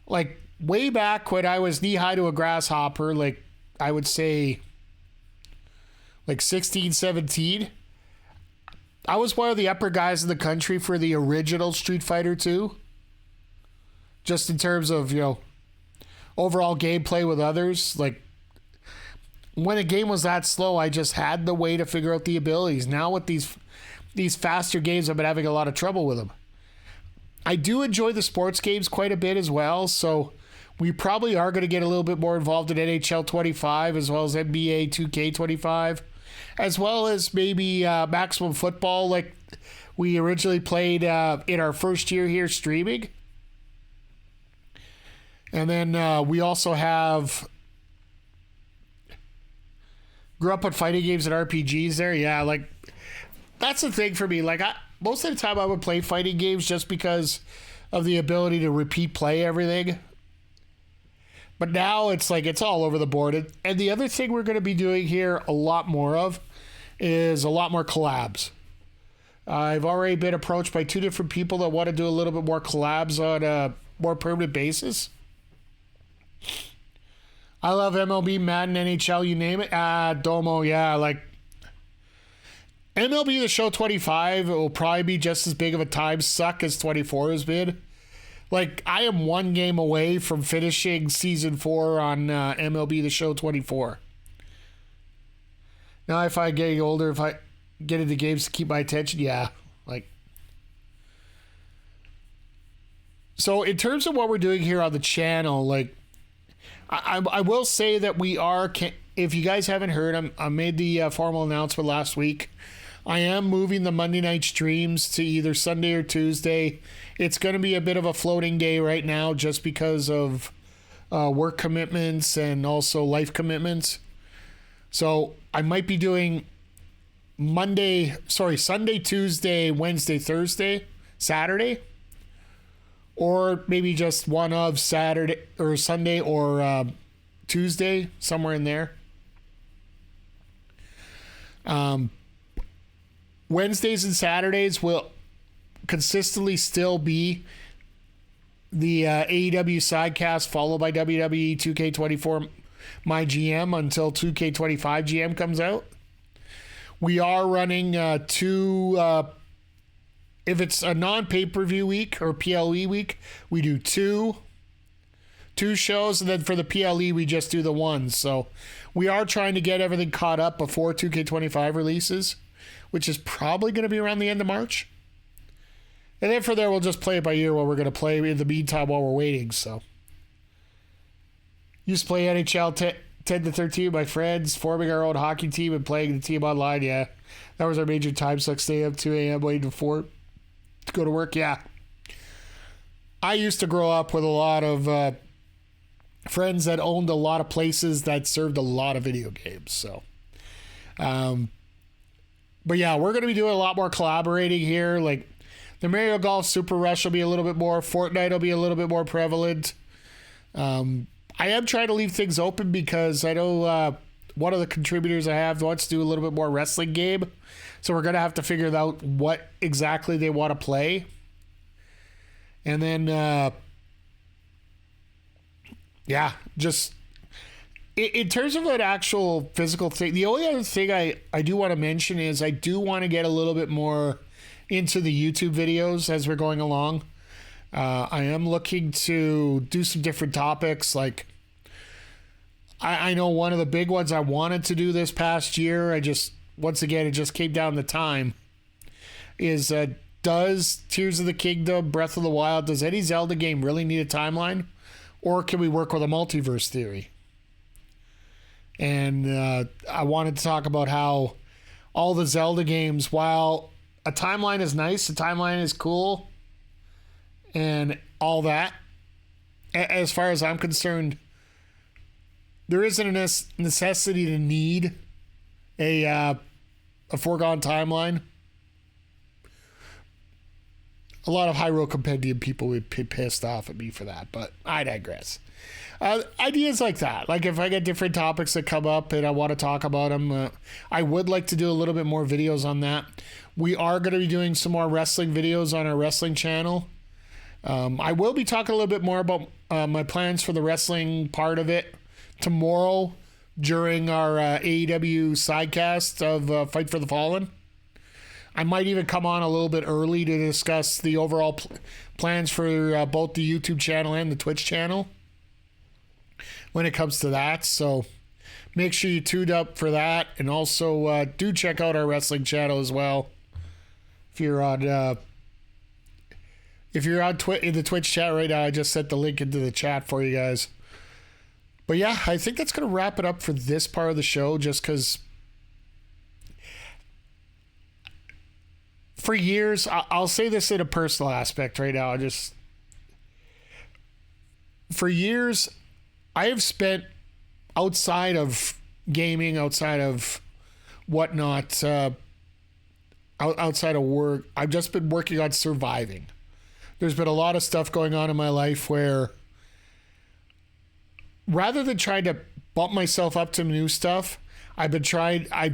Like, way back when I was knee-high to a grasshopper, like, I would say, like 16, 17, I was one of the upper guys in the country for the original Street Fighter 2. Just in terms of, overall gameplay with others. Like, when a game was that slow, I just had the way to figure out the abilities. Now with these faster games, I've been having a lot of trouble with them. I do enjoy the sports games quite a bit as well, so we probably are going to get a little bit more involved in NHL 25 as well as NBA 2K 25, as well as maybe Maximum Football like we originally played in our first year here streaming. And then we also have grew up on fighting games and RPGs there. Yeah, like that's the thing for me. Like most of the time I would play fighting games just because of the ability to repeat play everything. But now it's like it's all over the board. And the other thing we're going to be doing here a lot more of is a lot more collabs. I've already been approached by 2 different people that want to do a little bit more collabs on a more permanent basis. I love MLB, Madden, NHL, you name it. Domo, yeah, like MLB The Show 25 will probably be just as big of a time suck as 24 has been. Like, I am 1 game away from finishing Season 4 on MLB The Show 24. Now, if I get older, if I get into games to keep my attention, yeah. Like, so in terms of what we're doing here on the channel, like, I will say that we are, if you guys haven't heard, I made the formal announcement last week. I am moving the Monday night streams to either Sunday or Tuesday. It's going to be a bit of a floating day right now just because of work commitments and also life commitments. So I might be doing Sunday, Tuesday, Wednesday, Thursday, Saturday. Or maybe just one of Saturday or Sunday or Tuesday, somewhere in there. Wednesdays and Saturdays will consistently still be the AEW sidecast followed by WWE 2K24 My GM until 2K25 GM comes out. We are running 2, if it's a non-pay-per-view week or PLE week, we do two shows, and then for the PLE we just do the one. So we are trying to get everything caught up before 2K25 releases, which is probably going to be around the end of March. And then from there, we'll just play it by ear what we're going to play in the meantime while we're waiting. So, used to play NHL 10 to 13 with my friends, forming our own hockey team and playing the team online. Yeah, that was our major time suck. Stay up 2 a.m. waiting for to go to work. Yeah, I used to grow up with a lot of friends that owned a lot of places that served a lot of video games. So, but yeah, we're going to be doing a lot more collaborating here. Like the Mario Golf Super Rush will be a little bit more. Fortnite will be a little bit more prevalent. I am trying to leave things open because I know one of the contributors I have wants to do a little bit more wrestling game. So we're going to have to figure out what exactly they want to play. And then, yeah, just in terms of an actual physical thing, the only other thing I do want to mention is I do want to get a little bit more into the YouTube videos as we're going along. I am looking to do some different topics. Like, I know one of the big ones I wanted to do this past year, once again, it just came down to time, is does Tears of the Kingdom, Breath of the Wild, does any Zelda game really need a timeline? Or can we work with a multiverse theory? And I wanted to talk about how all the Zelda games, while a timeline is nice, a timeline is cool, and all that, as far as I'm concerned, there isn't a necessity to need a foregone timeline. A lot of Hyrule Compendium people would be pissed off at me for that, but I digress. Ideas like that, like if I get different topics that come up and I want to talk about them, I would like to do a little bit more videos on that. We are going to be doing some more wrestling videos on our wrestling channel. I will be talking a little bit more about my plans for the wrestling part of it tomorrow during our AEW sidecast of Fight for the Fallen. I might even come on a little bit early to discuss the overall plans for both the YouTube channel and the Twitch channel when it comes to that. So make sure you tuned up for that. And also do check out our wrestling channel as well. If you're on in the Twitch chat right now, I just sent the link into the chat for you guys. But yeah, I think that's going to wrap it up for this part of the show, just because for years, I'll say this in a personal aspect right now, for years, I have spent outside of gaming, outside of whatnot, outside of work. I've just been working on surviving. There's been a lot of stuff going on in my life where rather than trying to bump myself up to new stuff, I've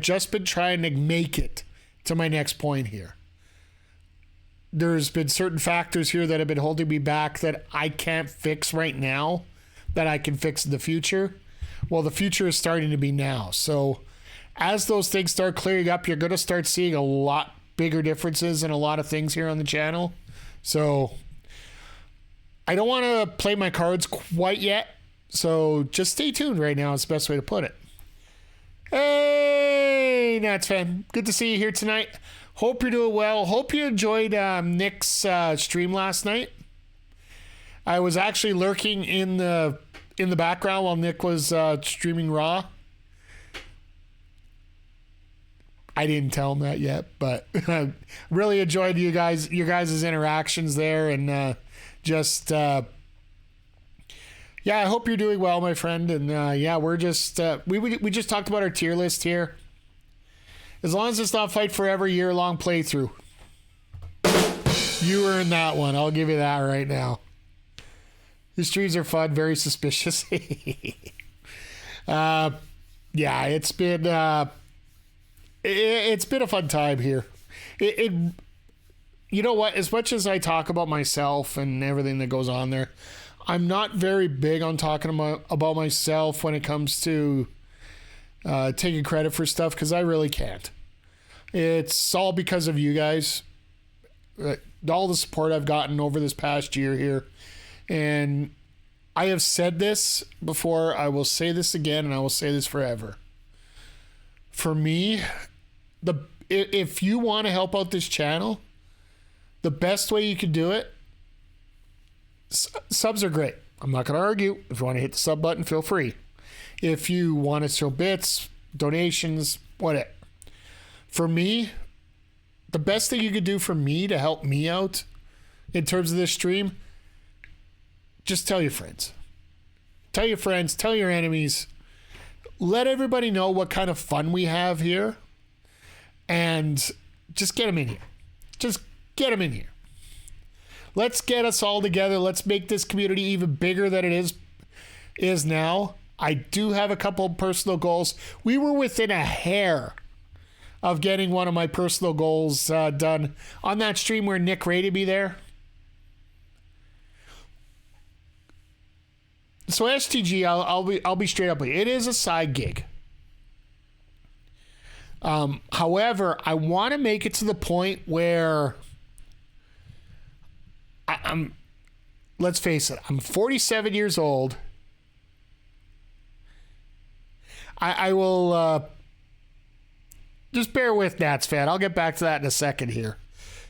just been trying to make it to my next point here. There's been certain factors here that have been holding me back that I can't fix right now, that I can fix in the future. Well, the future is starting to be now. So as those things start clearing up, you're going to start seeing a lot bigger differences in a lot of things here on the channel. So I don't want to play my cards quite yet. So just stay tuned right now. It's the best way to put it. Hey, Nats fan. Good to see you here tonight. Hope you're doing well. Hope you enjoyed Nick's stream last night. I was actually lurking in the background while Nick was streaming Raw. I didn't tell him that yet, but I really enjoyed your guys' interactions there, and yeah, I hope you're doing well, my friend. And yeah, we're just we just talked about our tier list here. As long as it's not Fight Forever year-long playthrough, you earned that one. I'll give you that right now. The streams are fun, very suspicious. Yeah, it's been a fun time here. You know what? As much as I talk about myself and everything that goes on there, I'm not very big on talking about myself when it comes to taking credit for stuff, because I really can't. It's all because of you guys. All the support I've gotten over this past year here. And I have said this before, I will say this again, and I will say this forever. For me, if you want to help out this channel, the best way you can do it, subs are great. I'm not going to argue. If you want to hit the sub button, feel free. If you want to show bits, donations, whatever. For me, the best thing you could do for me to help me out in terms of this stream, just tell your friends. Tell your friends, tell your enemies. Let everybody know what kind of fun we have here. And just get them in here. Just get them in here. Let's get us all together. Let's make this community even bigger than it is now. I do have a couple of personal goals. We were within a hair of getting one of my personal goals done on that stream where Nick rated me there. So STG, I'll be straight up with you. It is a side gig. However, I want to make it to the point where I'm. Let's face it. I'm 47 years old. I will just bear with Nats fan. I'll get back to that in a second here,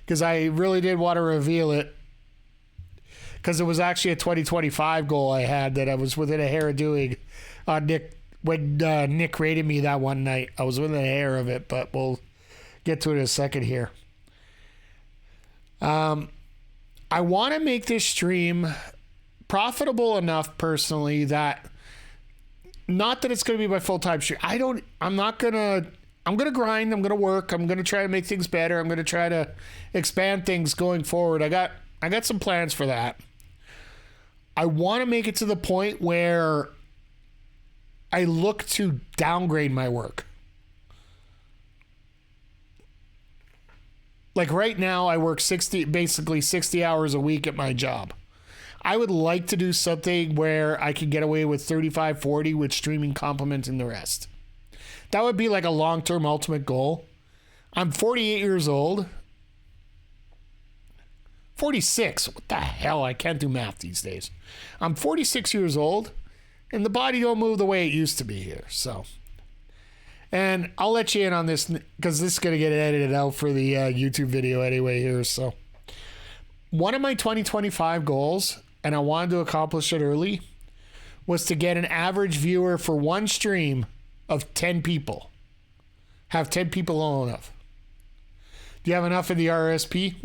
because I really did want to reveal it, because it was actually a 2025 goal I had that I was within a hair of doing. Nick, when Nick rated me that one night, I was within a hair of it, but we'll get to it in a second here. I want to make this stream profitable enough personally that, not that it's going to be my full-time stream. I'm going to grind. I'm going to work. I'm going to try to make things better. I'm going to try to expand things going forward. I got some plans for that. I want to make it to the point where I look to downgrade my work. Like right now, I work basically 60 hours a week at my job. I would like to do something where I could get away with 35, 40 with streaming complementing the rest. That would be like a long-term ultimate goal. I'm 48 years old. 46. What the hell? I can't do math these days. I'm 46 years old, and the body don't move the way it used to be here. So, and I'll let you in on this, because this is going to get edited out for the YouTube video anyway here. So, one of my 2025 goals, and I wanted to accomplish it early, was to get an average viewer for one stream of 10 people. Have 10 people low enough. Do you have enough in the RSP?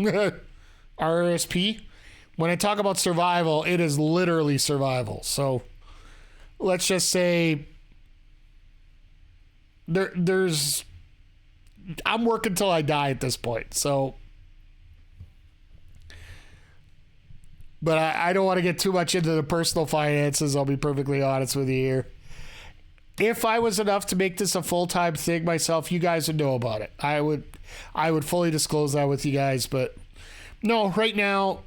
RSP? When I talk about survival, it is literally survival. So let's just say there's I'm working till I die at this point. So, but I don't want to get too much into the personal finances. I'll be perfectly honest with you here. If I was enough to make this a full-time thing myself, you guys would know about it. I would fully disclose that with you guys. But no, right now,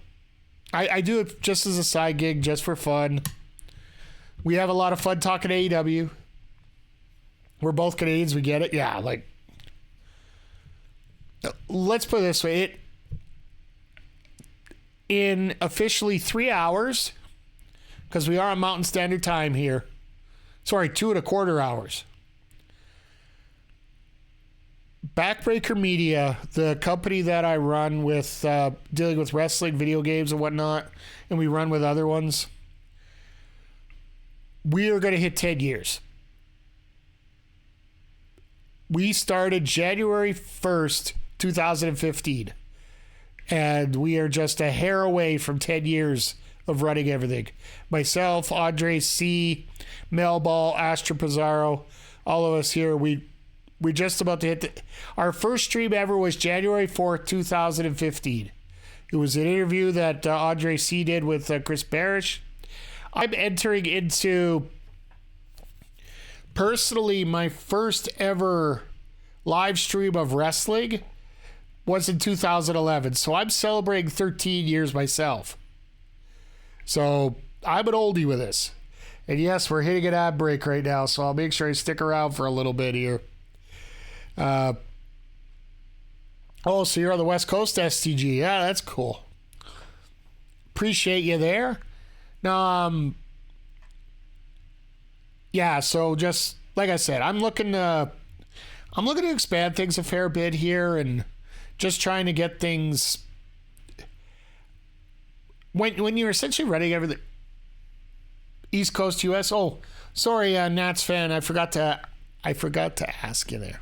I do it just as a side gig, just for fun. We have a lot of fun talking AEW. We're both Canadians. We get it. Yeah, like, let's put it this way. In officially 3 hours, because we are on Mountain Standard Time here. Sorry, 2.25 hours. Backbreaker Media, the company that I run with, dealing with wrestling, video games, and whatnot, and we run with other ones, we are going to hit 10 years. We started January 1st, 2015. And we are just a hair away from 10 years of running everything. Myself, Andre C., Mel Ball, Astra Pizarro, all of us here, we're just about to hit our first stream ever was January 4th, 2015. It was an interview that Andre C. did with Chris Parrish. I'm entering into, personally, my first ever live stream of wrestling was in 2011. So I'm celebrating 13 years myself. So I'm an oldie with this. And yes, we're hitting an ad break right now, so I'll make sure I stick around for a little bit here. So you're on the West Coast, STG. Yeah, that's cool. Appreciate you there. Now, yeah, so just like I said, I'm looking to expand things a fair bit here and just trying to get things. When you're essentially running everything East Coast US. Oh, sorry, Nats fan. I forgot to ask you there,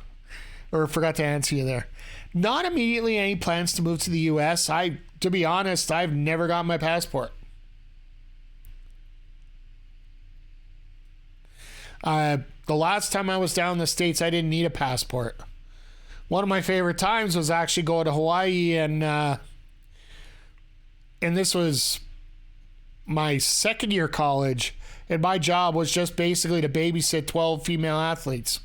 or forgot to answer you there. Not immediately any plans to move to the US. To be honest, I've never got my passport. The last time I was down in the States, I didn't need a passport. One of my favorite times was actually going to Hawaii, and this was my second year college, and my job was just basically to babysit 12 female athletes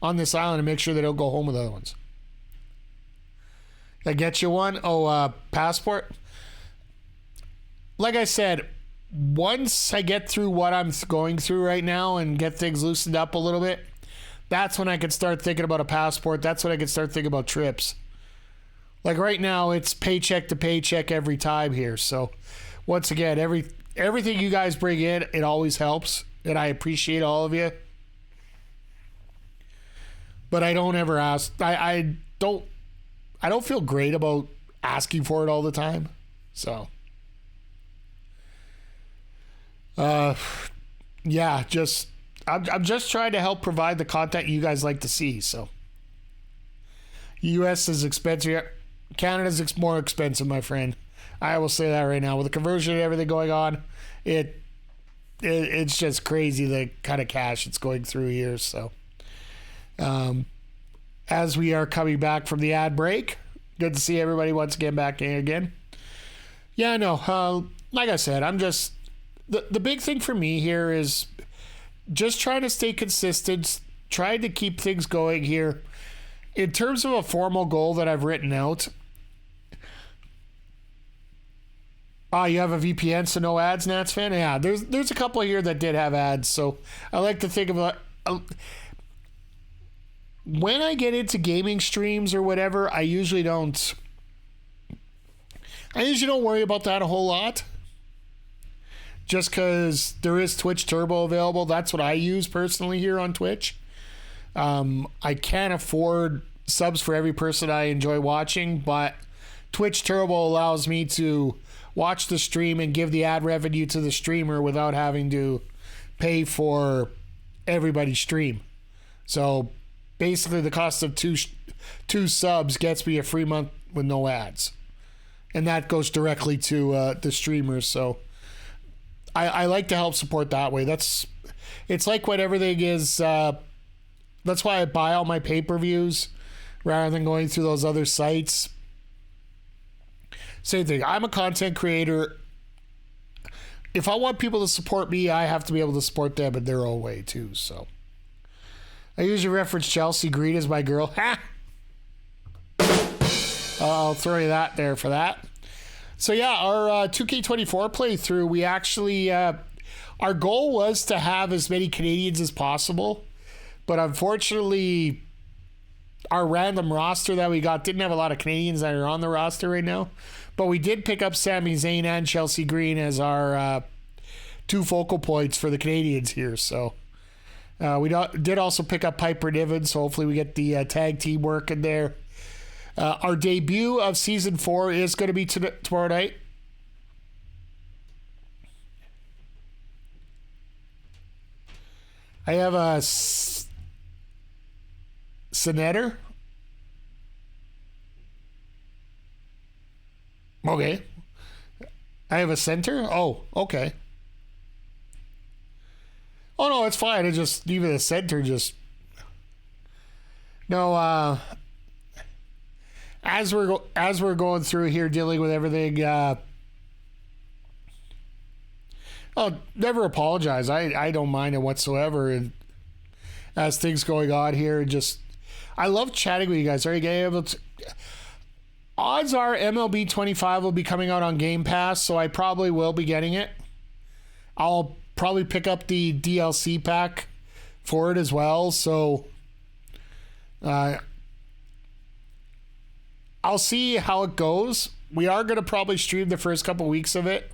on this island and make sure they don't go home with other ones. I get you one? Passport? Like I said, once I get through what I'm going through right now and get things loosened up a little bit, that's when I can start thinking about a passport. That's when I can start thinking about trips. Like right now, it's paycheck to paycheck every time here. So once again, everything you guys bring in, it always helps. And I appreciate all of you. But I don't ever ask. I don't feel great about asking for it all the time. So yeah, I'm just trying to help provide the content you guys like to see. So US is expensive. Canada's more expensive, my friend. I will say that right now. With the conversion and everything going on, it's just crazy the kind of cash it's going through here. So as we are coming back from the ad break, good to see everybody once again back in again. Yeah, no, like I said, I'm just the big thing for me here is just trying to stay consistent, trying to keep things going here. In terms of a formal goal that I've written out, you have a VPN, so no ads, Nats fan? Yeah, there's a couple here that did have ads, so I like to think of when I get into gaming streams or whatever, I usually don't worry about that a whole lot. Just because there is Twitch Turbo available. That's what I use personally here on Twitch. I can't afford subs for every person I enjoy watching, but Twitch Turbo allows me to watch the stream and give the ad revenue to the streamer without having to pay for everybody's stream. So basically the cost of two subs gets me a free month with no ads. And that goes directly to the streamers. So I like to help support that way. It's like when everything is That's why I buy all my pay-per-views rather than going through those other sites. Same thing. I'm a content creator. If I want people to support me, I have to be able to support them in their own way too. So I usually reference Chelsea Green as my girl. Ha! I'll throw you that there for that. So yeah, our 2K24 playthrough, we actually, our goal was to have as many Canadians as possible. But unfortunately, our random roster that we got didn't have a lot of Canadians that are on the roster right now. But we did pick up Sami Zayn and Chelsea Green as our two focal points for the Canadians here. So we did also pick up Piper Niven, so hopefully we get the tag team working there. Our debut of Season 4 is going to be tomorrow night. I have a Senator. Okay. I have a center? Oh, okay. Oh, no, it's fine. It just, even the center just... No, as we're going through here, dealing with everything, never apologize. I don't mind it whatsoever. And as things going on here, just... I love chatting with you guys. Are you able to... Odds are MLB 25 will be coming out on Game Pass, so I probably will be getting it. I'll probably pick up the DLC pack for it as well, so I'll see how it goes. We are going to probably stream the first couple weeks of it.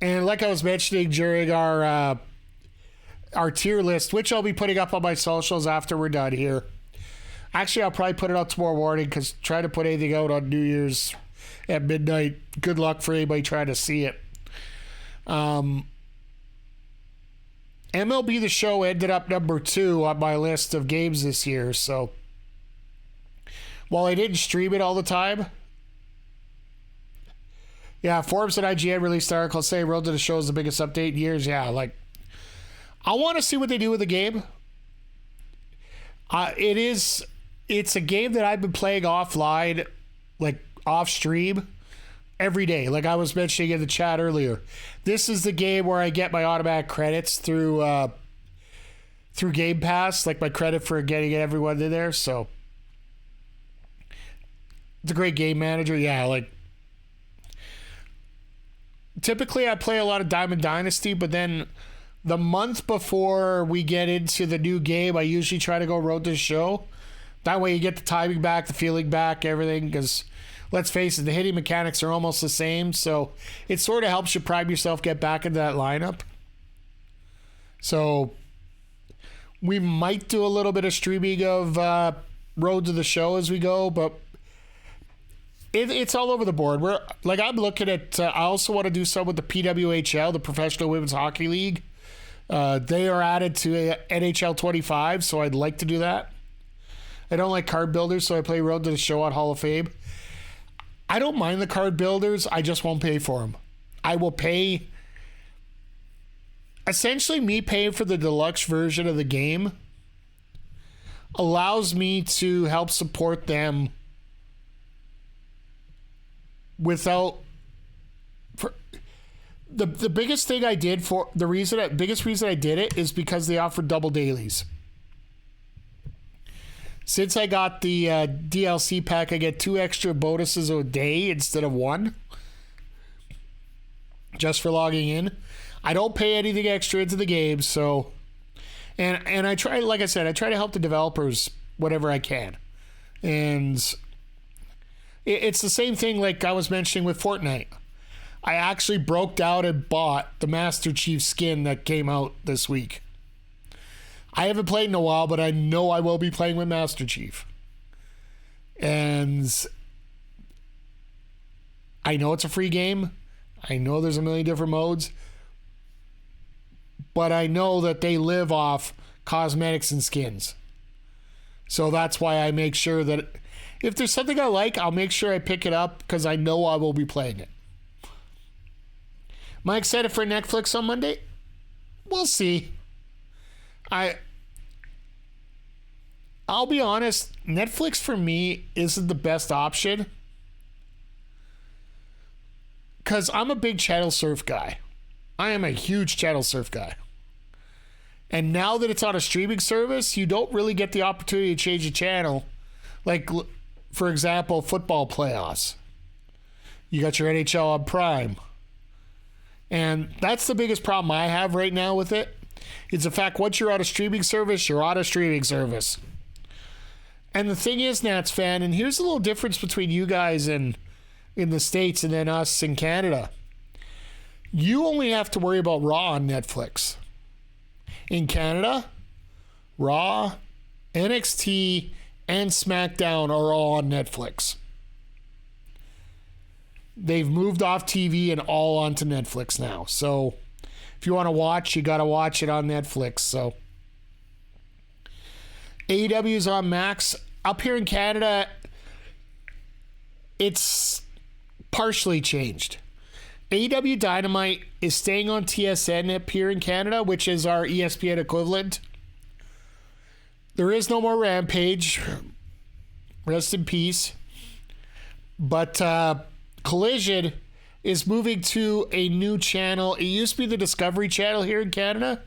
And like I was mentioning during our tier list, which I'll be putting up on my socials after we're done here. Actually, I'll probably put it out tomorrow morning because trying to put anything out on New Year's at midnight, good luck for anybody trying to see it. MLB The Show ended up number 2 on my list of games this year. So while I didn't stream it all the time, yeah, Forbes and IGN released articles saying Road to the Show is the biggest update in years. Yeah, like, I want to see what they do with the game. It's a game that I've been playing offline, like off stream, every day. Like I was mentioning in the chat earlier. This is the game where I get my automatic credits through Game Pass, like my credit for getting everyone in there. So it's a great game manager. Yeah, like typically I play a lot of Diamond Dynasty, but then the month before we get into the new game, I usually try to go Road to the Show. That way you get the timing back, the feeling back, everything, because let's face it, the hitting mechanics are almost the same, so it sort of helps you prime yourself get back into that lineup. So we might do a little bit of streaming of Road to the Show as we go, but it's all over the board. I'm looking at, I also want to do some with the PWHL, the Professional Women's Hockey League. They are added to NHL 25, so I'd like to do that. I don't like card builders, so I play Road to the Show at Hall of Fame. I don't mind the card builders. I just won't pay for them. I will pay... Essentially, me paying for the deluxe version of the game allows me to help support them without... The biggest thing I did for... biggest reason I did it is because they offered double dailies. Since I got the DLC pack, I get 2 extra bonuses a day instead of 1. Just for logging in. I don't pay anything extra into the game, so... And I try, like I said, I try to help the developers whatever I can. And it's the same thing like I was mentioning with Fortnite. I actually broke down and bought the Master Chief skin that came out this week. I haven't played in a while, but I know I will be playing with Master Chief. And I know it's a free game. I know there's a million different modes. But I know that they live off cosmetics and skins. So that's why I make sure that if there's something I like, I'll make sure I pick it up because I know I will be playing it. Am I excited for Netflix on Monday? We'll see. I'll be honest, Netflix for me isn't the best option because I'm a big channel surf guy. I am a huge channel surf guy. And now that it's on a streaming service, you don't really get the opportunity to change the channel. Like, for example, football playoffs. You got your NHL on Prime. And that's the biggest problem I have right now with it. It's the fact once you're on a streaming service, you're on a streaming service. And the thing is, Nats fan, and here's a little difference between you guys in the States and then us in Canada. You only have to worry about Raw on Netflix. In Canada, Raw, NXT, and SmackDown are all on Netflix. They've moved off TV and all onto Netflix now. So if you want to watch, you got to watch it on Netflix. So AEW is on Max. Up here in Canada, it's partially changed. AEW Dynamite is staying on TSN up here in Canada, which is our ESPN equivalent. There is no more Rampage. Rest in peace. But Collision is moving to a new channel. It used to be the Discovery Channel here in Canada,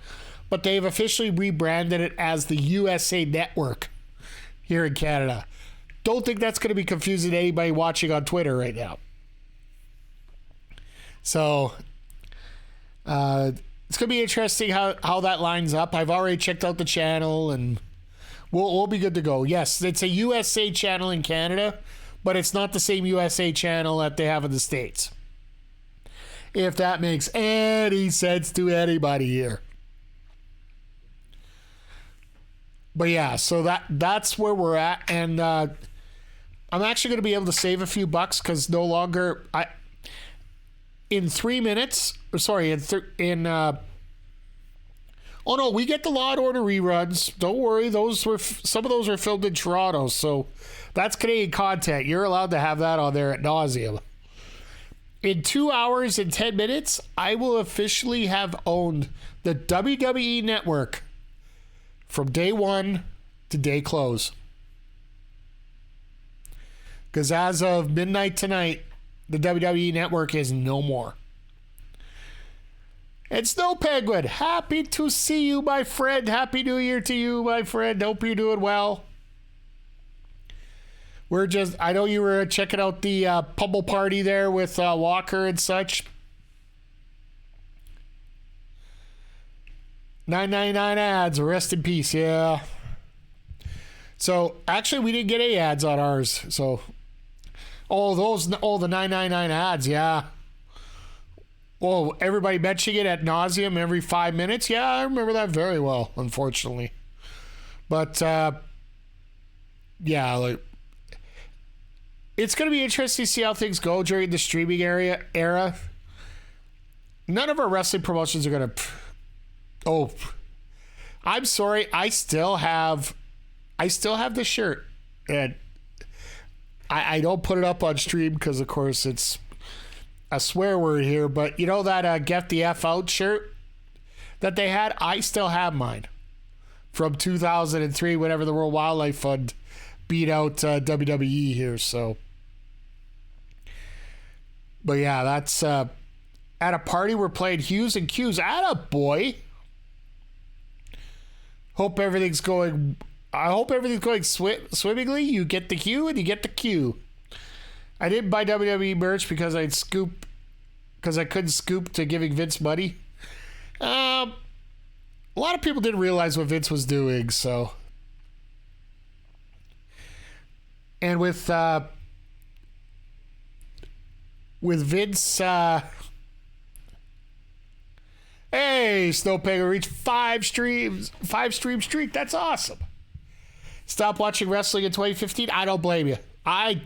but they've officially rebranded it as the USA Network here in Canada. Don't think that's going to be confusing to anybody watching on Twitter right now. So it's going to be interesting how that lines up. I've already checked out the channel, and we'll be good to go. Yes, it's a USA channel in Canada, but it's not the same USA channel that they have in the States. If that makes any sense to anybody here. But yeah, so that's where we're at, and I'm actually going to be able to save a few bucks because no longer in 3 minutes. Sorry, oh no, we get the Law and Order reruns. Don't worry, some of those were filmed in Toronto, so that's Canadian content. You're allowed to have that on there at nauseam. In 2 hours and 10 minutes, I will officially have owned the WWE Network from day one to day close. Because as of midnight tonight, the WWE Network is no more. And Snow Penguin, happy to see you, my friend. Happy New Year to you, my friend. Hope you're doing well. I know you were checking out the Pummel Party there with Walker and such. 999 ads, rest in peace, yeah. So, actually, we didn't get any ads on ours. So, the 999 ads, yeah. Well, everybody mentioning it at nauseum every 5 minutes. Yeah, I remember that very well, unfortunately. But, yeah, like, it's going to be interesting to see how things go during the streaming era. None of our wrestling promotions are going to... Oh, I'm sorry. I still have the shirt, and I don't put it up on stream because, of course, it's a swear word here. But you know that Get the F Out shirt that they had? I still have mine from 2003, whenever the World Wildlife Fund beat out WWE here. So, but yeah, that's at a party we're playing Hughes and Q's. Atta boy. I hope everything's going swimmingly. You get the Q and you get the Q. I didn't buy WWE merch because I couldn't scoop to giving Vince money. A lot of people didn't realize what Vince was doing, so. And with Vince, hey, Snowpager reached 5 stream streak. That's awesome. Stop watching wrestling in 2015. I don't blame you. I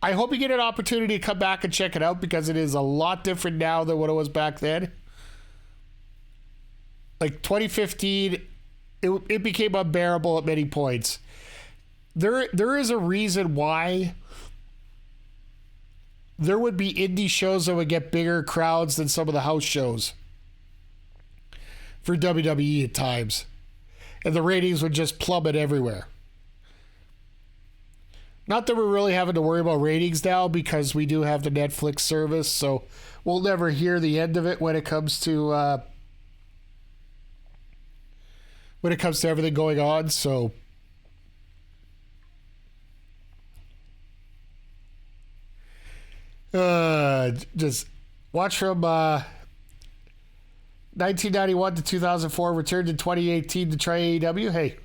hope you get an opportunity to come back and check it out because it is a lot different now than what it was back then. Like 2015, it became unbearable at many points. There is a reason why there would be indie shows that would get bigger crowds than some of the house shows for WWE at times. and the ratings would just plummet everywhere. Not that we're really having to worry about ratings now because we do have the Netflix service, so we'll never hear the end of it when it comes to everything going on. So just watch from 1991 to 2004, returned in 2018 to try AEW. Hey,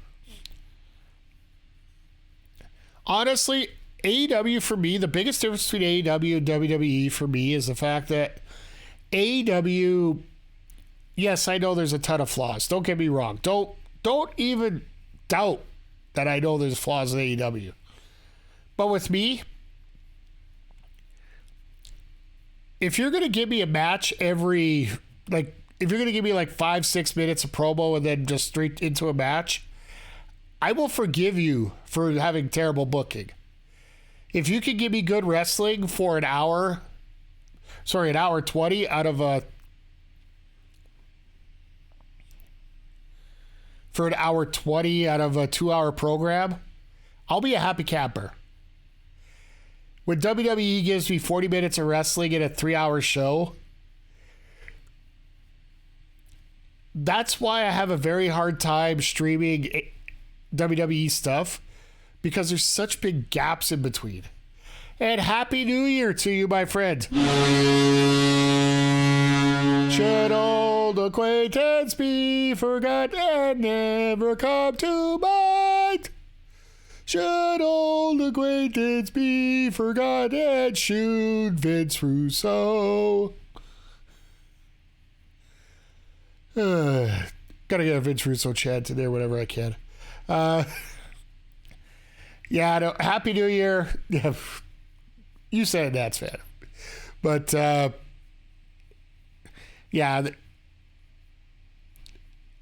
honestly, AEW for me, the biggest difference between AEW and WWE for me is the fact that AEW, yes, I know there's a ton of flaws. Don't get me wrong. Don't even doubt that I know there's flaws in AEW. But with me, if you're going to give me a match if you're going to give me like 5-6 minutes of promo and then just straight into a match, I will forgive you for having terrible booking. If you can give me good wrestling for an hour 20 out of a 2-hour program, I'll be a happy camper. When WWE gives me 40 minutes of wrestling in a 3-hour show, that's why I have a very hard time streaming WWE stuff, because there's such big gaps in between. And Happy New Year to you, my friend. Should old acquaintance be forgot and never come to mind? Should old acquaintance be forgotten? Shoot Vince Russo. Gotta get a Vince Russo chant in there whenever I can. Yeah, no, Happy New Year. Yeah, you said that's fan. But, yeah.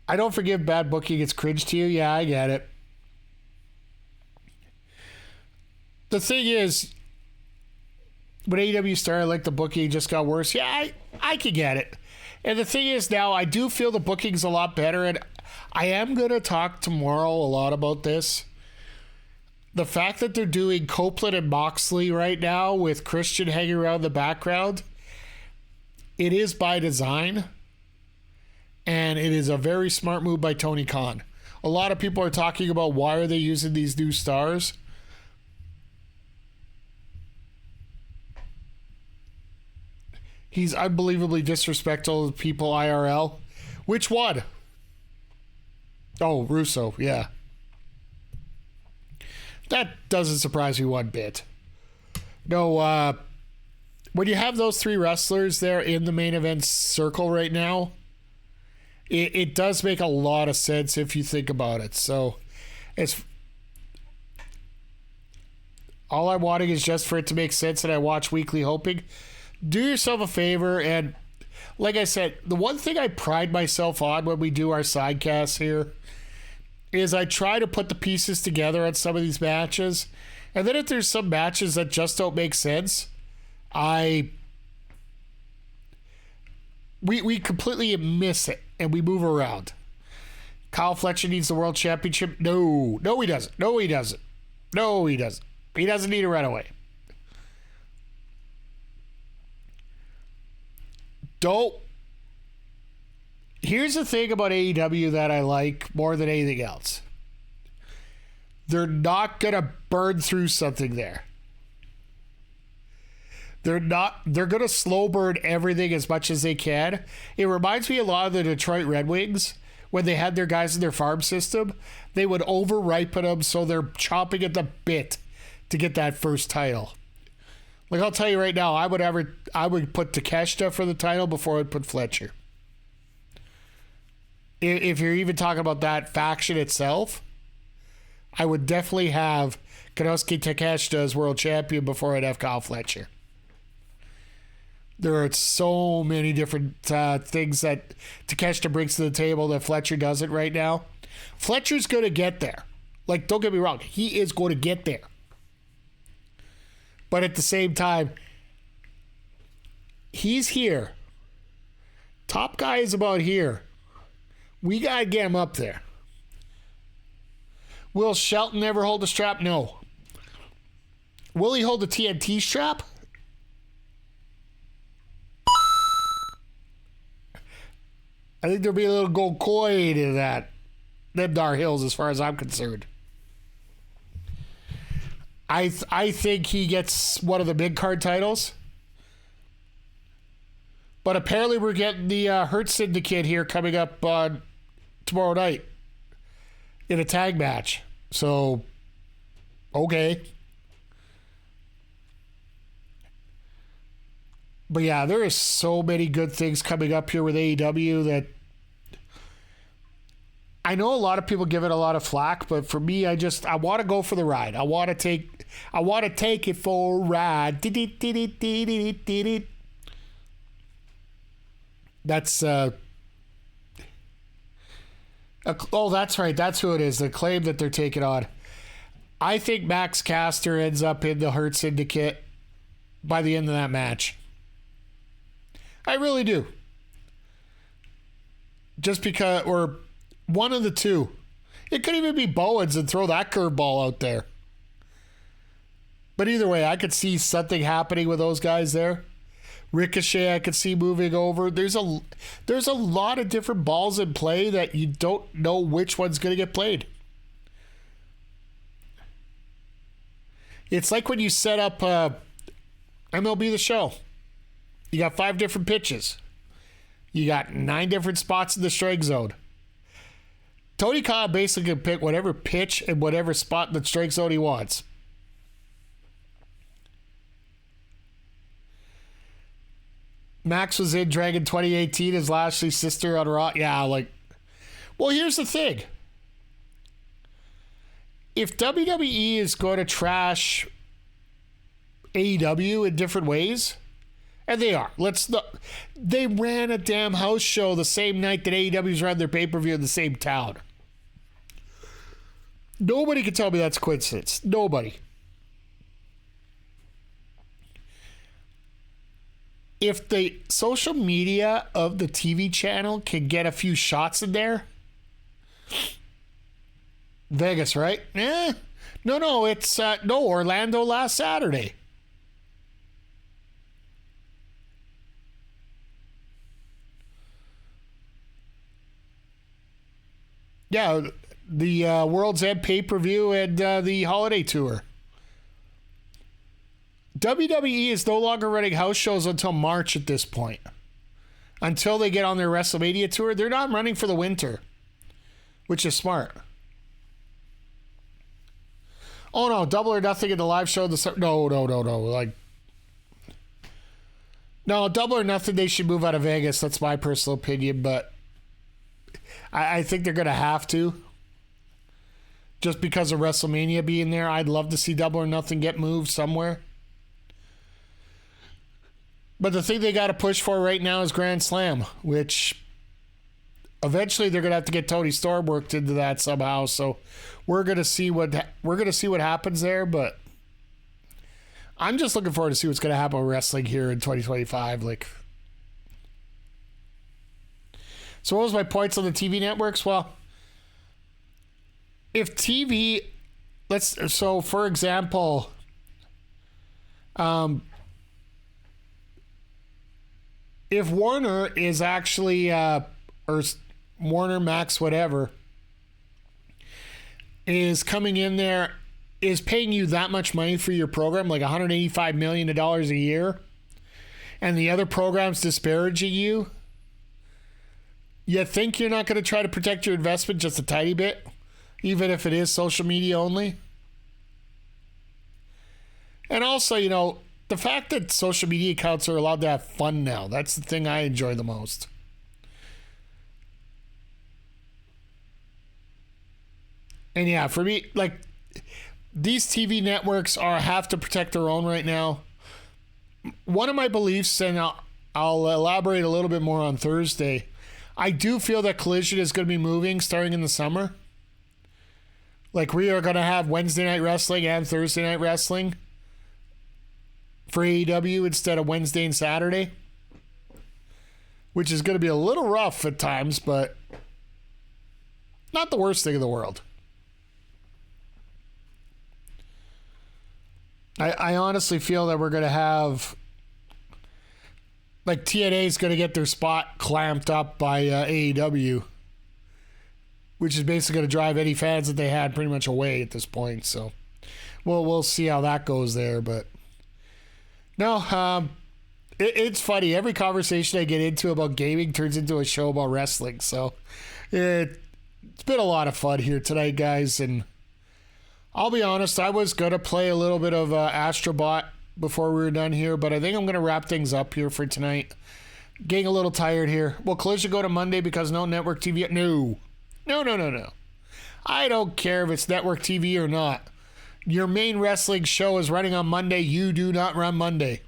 I don't forgive bad booking. It's cringe to you. Yeah, I get it. The thing is, when AEW started, like, the booking just got worse. Yeah, I can get it. And the thing is, now I do feel the booking's a lot better, and I am going to talk tomorrow a lot about this. The fact that they're doing Copeland and Moxley right now with Christian hanging around in the background, it is by design, and it is a very smart move by Tony Khan. A lot of people are talking about why are they using these new stars. He's unbelievably disrespectful to people IRL. Which one? Oh, Russo, yeah. That doesn't surprise me one bit. No, when you have those three wrestlers there in the main event circle right now, it does make a lot of sense if you think about it. So, it's all I'm wanting is just for it to make sense, and I watch weekly hoping. Do yourself a favor, and like I said, the one thing I pride myself on when we do our sidecasts here is I try to put the pieces together on some of these matches, and then if there's some matches that just don't make sense, we completely miss it and we move around. Kyle Fletcher needs the world championship. No, he doesn't. No, he doesn't. He doesn't need to run away. Here's the thing about AEW that I like more than anything else. They're not going to burn through something there. They're going to slow burn everything as much as they can. It reminds me a lot of the Detroit Red Wings when they had their guys in their farm system. They would over-ripen them so they're chomping at the bit to get that first title. Like, I'll tell you right now, I would put Takeshita for the title before I'd put Fletcher. If you're even talking about that faction itself, I would definitely have Konosuke Takeshita as world champion before I'd have Kyle Fletcher. There are so many different things that Takeshita brings to the table that Fletcher doesn't right now. Fletcher's going to get there. Like, don't get me wrong, he is going to get there. But at the same time, he's here. Top guy is about here. We got to get him up there. Will Shelton ever hold a strap? No. Will he hold the TNT strap? I think there'll be a little gold coin in that. Them Dar Hills, as far as I'm concerned. I think he gets one of the big card titles. But apparently we're getting the Hurt Syndicate here coming up tomorrow night in a tag match. So, okay. But yeah, there is so many good things coming up here with AEW that I know a lot of people give it a lot of flack, but for me, I want to go for the ride. I want to take it for a ride. That's oh, that's right. That's who it is. The claim that they're taking on. I think Max Caster ends up in the Hurt Syndicate by the end of that match. I really do. Just because, or one of the two. It could even be Bowens and throw that curveball out there. But either way, I could see something happening with those guys there. Ricochet, I could see moving over. There's a lot of different balls in play that you don't know which one's going to get played. It's like when you set up MLB The Show. You got 5 different pitches. You got 9 different spots in the strike zone. Tony Khan basically can pick whatever pitch and whatever spot in the strike zone he wants. Max was in Dragon 2018 as Lashley's sister on Raw. Yeah, well, here's the thing. If WWE is going to trash AEW in different ways, and they are. They ran a damn house show the same night that AEW's ran their pay-per-view in the same town. Nobody can tell me that's a coincidence. Nobody. If the social media of the TV channel can get a few shots in there, Vegas, right? No, it's Orlando last Saturday. Yeah, the World's End pay-per-view and the Holiday Tour. WWE is no longer running house shows until March at this point. Until they get on their WrestleMania tour, they're not running for the winter, which is smart. Oh no, Double or Nothing in the live show. No. No, Double or Nothing, they should move out of Vegas. That's my personal opinion, but I think they're going to have to. Just because of WrestleMania being there, I'd love to see Double or Nothing get moved somewhere. But the thing they got to push for right now is Grand Slam, which eventually they're going to have to get Tony Storm worked into that somehow. So we're going to see what happens there. But I'm just looking forward to see what's going to happen with wrestling here in 2025. So what was my points on the TV networks? Well, if TV, for example, if Warner is actually, or Warner, Max, whatever, is coming in there, is paying you that much money for your program, like $185 million a year, and the other program's disparaging you, you think you're not going to try to protect your investment just a tiny bit, even if it is social media only? And also, the fact that social media accounts are allowed to have fun now, that's the thing I enjoy the most. And yeah, for me, these TV networks have to protect their own right now. One of my beliefs, and I'll elaborate a little bit more on Thursday, I do feel that Collision is going to be moving starting in the summer. We are going to have Wednesday Night Wrestling and Thursday Night Wrestling for AEW instead of Wednesday and Saturday, which is going to be a little rough at times, but not the worst thing in the world. I honestly feel that we're going to have, like, TNA is going to get their spot clamped up by AEW, which is basically going to drive any fans that they had pretty much away at this point. So we'll see how that goes there. But no, it's funny. Every conversation I get into about gaming turns into a show about wrestling. So it's been a lot of fun here tonight, guys. And I'll be honest, I was going to play a little bit of Astrobot before we were done here, but I think I'm going to wrap things up here for tonight. Getting a little tired here. Will Collision go to Monday because no network TV? No. I don't care if it's network TV or not. Your main wrestling show is running on Monday. You do not run Monday.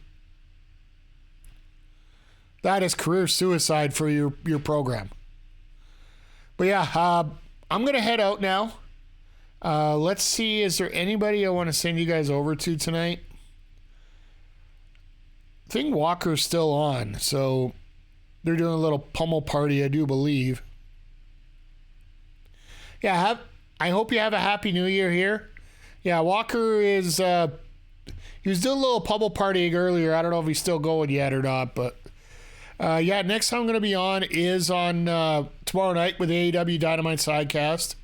That is career suicide for your program. But yeah, I'm going to head out now. Let's see, is there anybody I want to send you guys over to tonight? I think Walker's still on, so they're doing a little pummel party, I do believe. Yeah, I hope you have a happy new year here. Yeah, Walker is, he was doing a little pummel partying earlier. I don't know if he's still going yet or not, but yeah, next time I'm going to be on is on tomorrow night with the AEW Dynamite Sidecast.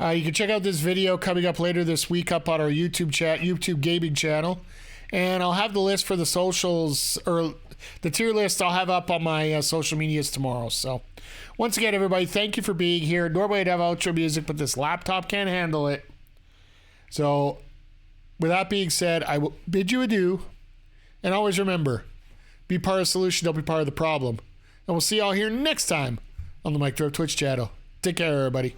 You can check out this video coming up later this week up on our YouTube gaming channel. And I'll have the list for the socials, or the tier list I'll have up on my social medias tomorrow. So once again, everybody, thank you for being here. Normally I'd have outro music, but this laptop can't handle it. So with that being said, I will bid you adieu. And always remember, be part of the solution, don't be part of the problem. And we'll see y'all here next time on the MikeTheRef Twitch channel. Take care, everybody.